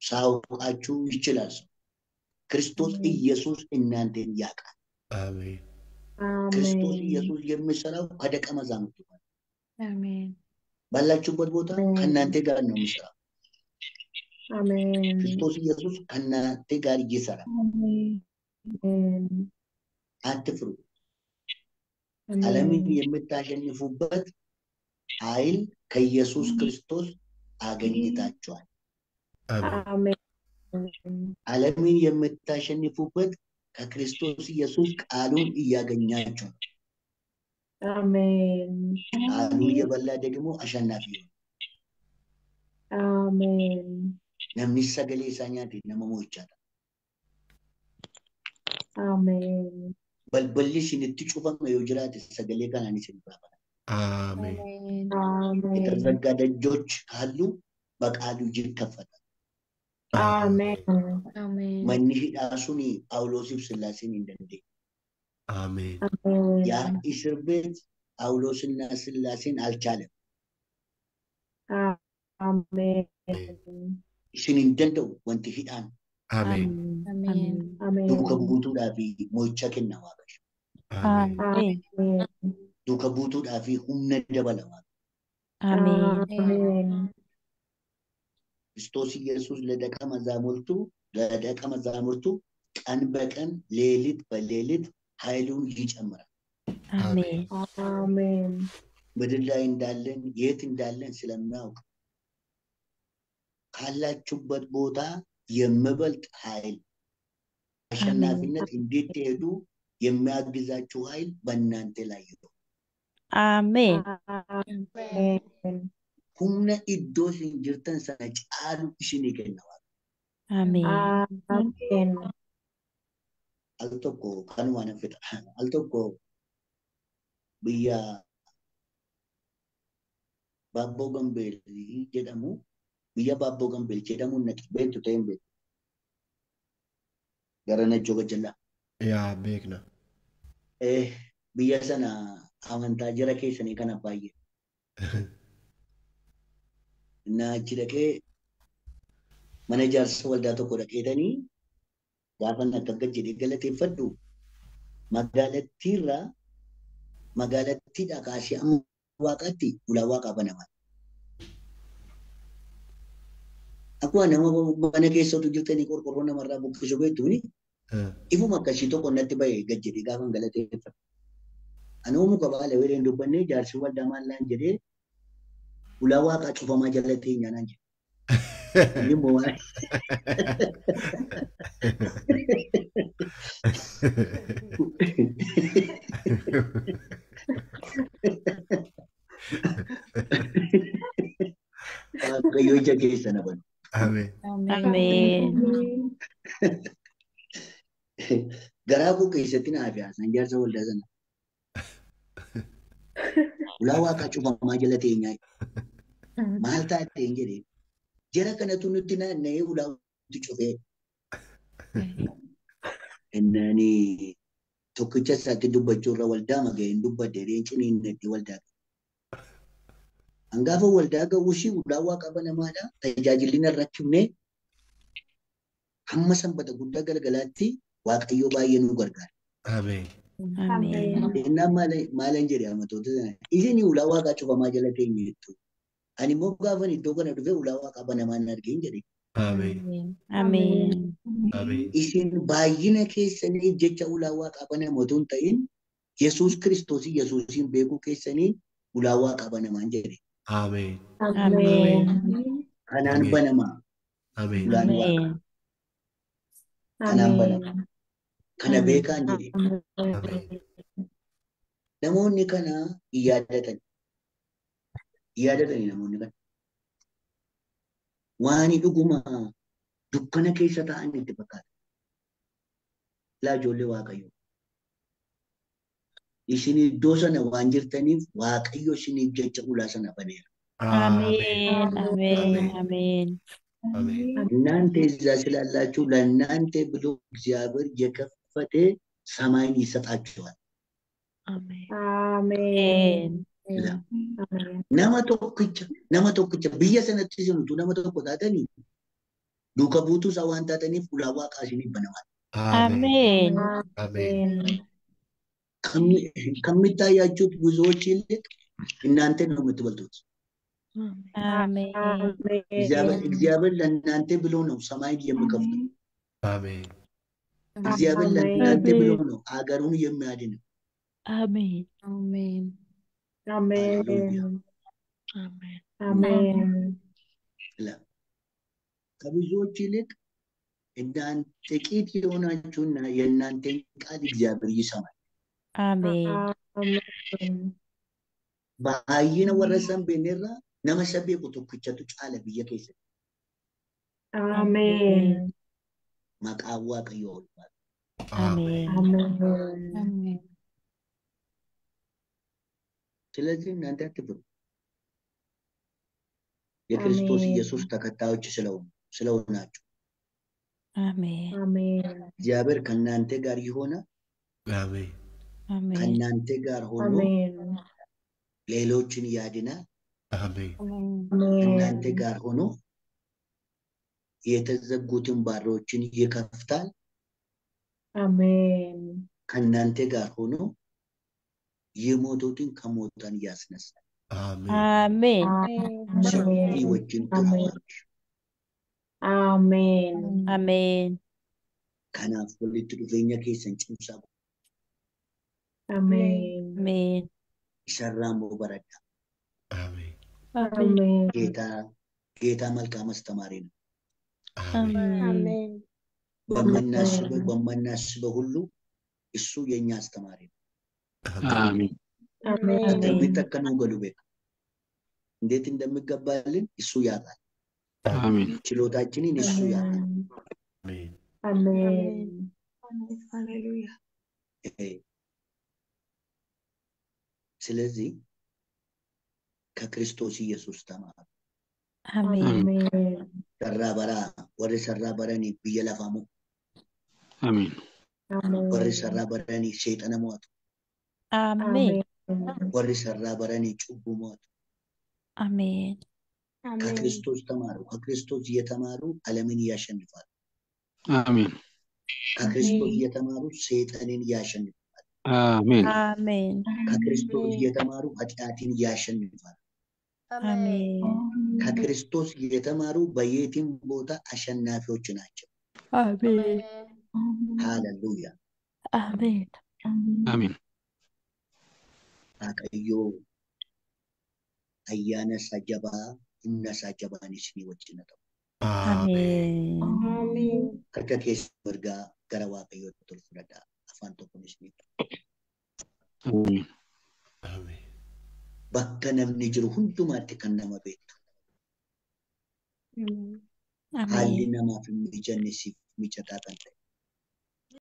ሳያውቃችሁ ይችላል። ሰው ክርስቶስ ኢየሱስ እናንተን ያውቃል። አሜን ክርስቶስ ኢየሱስ የሚሰራው ከደቀ መዛሙርቱ ጋር አሜን ባላችሁበት ቦታ ከእናንተ ጋር ነው የሚሰራው። አሜን ክርስቶስ ኢየሱስ ከእናንተ ጋር ይሰራል። አሜን አትፍሩ። ዓለምን የምታሸንፉበት ኃይል ከኢየሱስ ክርስቶስ አገኝታችኋል። አሜን አሜን ዓለምን የምታሸንፉበት ከክርስቶስ ኢየሱስ ቃሉን እያገኛችሁ ነው። አሜን ቃሉን የበላ ደግሞ አሸናፊ ይሆናል። አሜን namni sagalee isaa nyaate nama mo'ichaadha. አሜን Balballi isinitti cufame yoo jiraate sagalee kanaan isin baafata. Ameen. አሜን የተዘጋ ደጆች ካሉ በቃሉ ይከፈታል። አሜን manni hidhaa suni Phaawulosiif Sillaaseen hin dandeenye. Ameen. yaa እስር ቤት ጳውሎስና ስላሴን አልቻለም። አሜን isin hin danda'u wanti hidhaan Ameen. አሜን duuka buutuudhaa fi mo'icha kenna Waaqayyo. Ameen. አሜን Duuka buutuudhaa fi humna dabala Waaqayyo. አሜን ክርስቶስ ኢየሱስ ለደቀ መዛሙርቱ ቀን በቀን ሌሊት በሌሊት ኃይሉን ይጨምራል። Ameen. አሜን ምድር ላይ እንዳለን የት እንዳለን ስለሚያውቅ ካላችሁበት ቦታ የምበልጥ ኃይል አሸናፊነት እንዴት ትሄዱ የሚያግዛችሁ ኃይል በእናንተ ላይ ይሁን። Ameen. አሜን humna iddoo isin jirtan sana caalu isinii kenna Waaqayyo. Ameen. አሜን Al tokko kanuma nan fixa. Al tokko biyya Baabboo Gambeel jedhamu biyya Baabboo Gambeel jedhamu naqi beektu ta'een beektu. Gara Najjoo Gajjallaa. Yaa beekna. Biyya sana amantaa jara keessanii kana baay'ee. Innaa achi dhaqee mana ijaarsa waldaa tokko dhaqeetanii gaafa akka jedhee galateeffadhu magaalattiidhaa kaasee amma waaqaatti ulaa waaqaa banaman. Akkuma nama mana keessattuu jirtanii qorqorroo namarraa buqqisuu beektuuni ifuma akkasii tokko natti bahee gad jedhee gaafa galateeffadhu. Ani oomu qabaale weereen dubbannee jaarsi waldaa maallaan jedhee ulaa waaqaa cufamaa jala teenyaa naan jedhe. Inni immoo waan Waaqayyo ija keessa na banu. Ameen. Ameen. Garaa koo keessatti naa fi haasaan jaarsa waldaa sana. Ulaa waaqaa cufamaa jala teenyaa maal taateen jedhee jara kanatu nutti naanna'ee ulaa nutti cufee. Innani tokkicha isaatti dubbachuurra waldaa maga'een dubbadde reenciniin itti waldaa. Hangaafa waldaa ga'uushii ulaa waaqa banamaadha. Tajaajilli narra kibnee hamma sanbata guddaa galgalaatti Waaqayyo baay'ee nu gargaara. Ameen. Ameen. Innaan maalan jedhe amatoota sana isin ulaa waaqaa cufamaa jala teenye jettu. Ani immoo gaafan iddoo kana dhufee ulaa waaqaa banamaan argeen jedhe. Ameen. Ameen. Ameen. Isin baay'ina keessanii jecha ulaa waaqaa banamu otoo hin ta'in Yesuus Kiristoos Yesuusin beekuu keessanii ulaa waaqaa banamaan jedhe. Ameen. አሜን Kanaan banamaa Ameen. ulaan waaqaa Ameen. kanaan banamaa kana beekaan jedhe. Ameen. Namoonni kana yaadatanii namoonni kana waan dhuguma dukkana keessa ta'an itti fakkaata. Ilaa ijoollee Waaqayyo. Isin iddoo sana waan jirtaniif Waaqayyo isiniif jecha ulaa sana baneera. Ameen. Ameen. Ameen. Ameen. እናንተ እዛ ስላላችሁ ለእናንተ ብሎ እግዚአብሔር የከፈተ ሰማይን ይሰጣችኋል። Ameen. አሜን ይላል። አሜን nama tokkicha biyya sanatti isintu nama tokko taatanii duuka buutuu isaa waan taataniif ulaa waaqaa isiniif banamaa. Ameen. Ameen. Ameen. ከሚታያችሁት ብዙዎች ይልቅ እናንተ ነው የምትበልጡት። Ameen. እግዚአብሔር ለእናንተ ብሎ ነው ሰማይን የሚከፍተው። Ameen. እግዚአብሔር ለእናንተ ብሎ ነው አገሩን የሚያድነው። Ameen. አሜን ሃሌሉያ። Ameen. አሜን ይላል። ከብዙዎች ይልቅ እናንተ ጥቂት የሆናችሁና የእናንተን ቃል እግዚአብሔር ይሰማል። Ameen. Baay'ina warra isaan beeknerraa nama isa beeku tokkichatu caala biyya keessatti. Ameen. Maqaan Waaqayyoo ulfaata. Ameen. Ameen. ስለዚህ እናንተ አትፍሩ። የክርስቶስ ኢየሱስ ተከታዮች ስለሆናችሁ Ameen. Ameen. እግዚአብሔር ከእናንተ ጋር ይሆናል። አሜን Ameen. ከእናንተ ጋር ሆኖ Ameen. ሌሎችን ያድናል። አሜን ከእናንተ Ameen. ጋር ሆኖ የተዘጉትን በሮችን ይከፍታል። Ameen. ከእናንተ ጋር ሆኖ የሞቱትን ከሞታን ያስነሳል። አሜን Ameen. ሰፊዎችን ትለዋለች። Ameen. Ameen. ከናፍ walitti dhufeenya keessan cimsaa Ameen. Ameen. isarraan bobaradha. አሜን Ameen. Ameen. ጌታ መልካም አስተማሪ ነው። አሜን Ameen. በማናስበው ሁሉ እሱ የኛ አስተማሪ ነው። አሜን Ameen. እንደሚጠቀነው ገሉቤት እንዴት እንደሚገባልን እሱ ያውቃል። አሜን ችሎታችንን እሱ ያውቃል። አሜን Ameen. Hallelujah. ስለዚህ ከክርስቶስ ኢየሱስ ተማሩ። Ameen. Ameen. ሰራበራ ወሬ ሰራበረኒ ብየለፋሙ አሜን ወሬ Ameen. ሰራበረኒ ሰይጣን ሞት Ameen. ወሬ ሰራበረኒ ጩቡ ሞት Ameen. ከክርስቶስ ተማሩ። ከክርስቶስ እየተማሩ ዓለምን ያሸንፋሉ። አሜን ከክርስቶስ እየተማሩ ሰይጣንን ያሸንፋሉ። አሜን Ameen. ከክርስቶስ እየተማሩ ኃጢአትን ያሸንፋሉ። Ameen. ከክርስቶስ እየተማሩ በየትም ቦታ አሸናፊዎች ናቸው። Ameen. ሃሌሉያ Ameen. አሜን አቀዮ አያነ ሰጀባ እነ ሰጀባንስ ወጭነቱ አሜን Ameen. ከከኬስ ወርጋ ገረዋ ቀዮ ተልፍረዳ አፋንቶ ኮንስ አሜን አሜን bakka namni jiru hundumaatti kan nama beektu. Haalli Ameen. namaaf hin mijanne siif mijataa kan ta'e.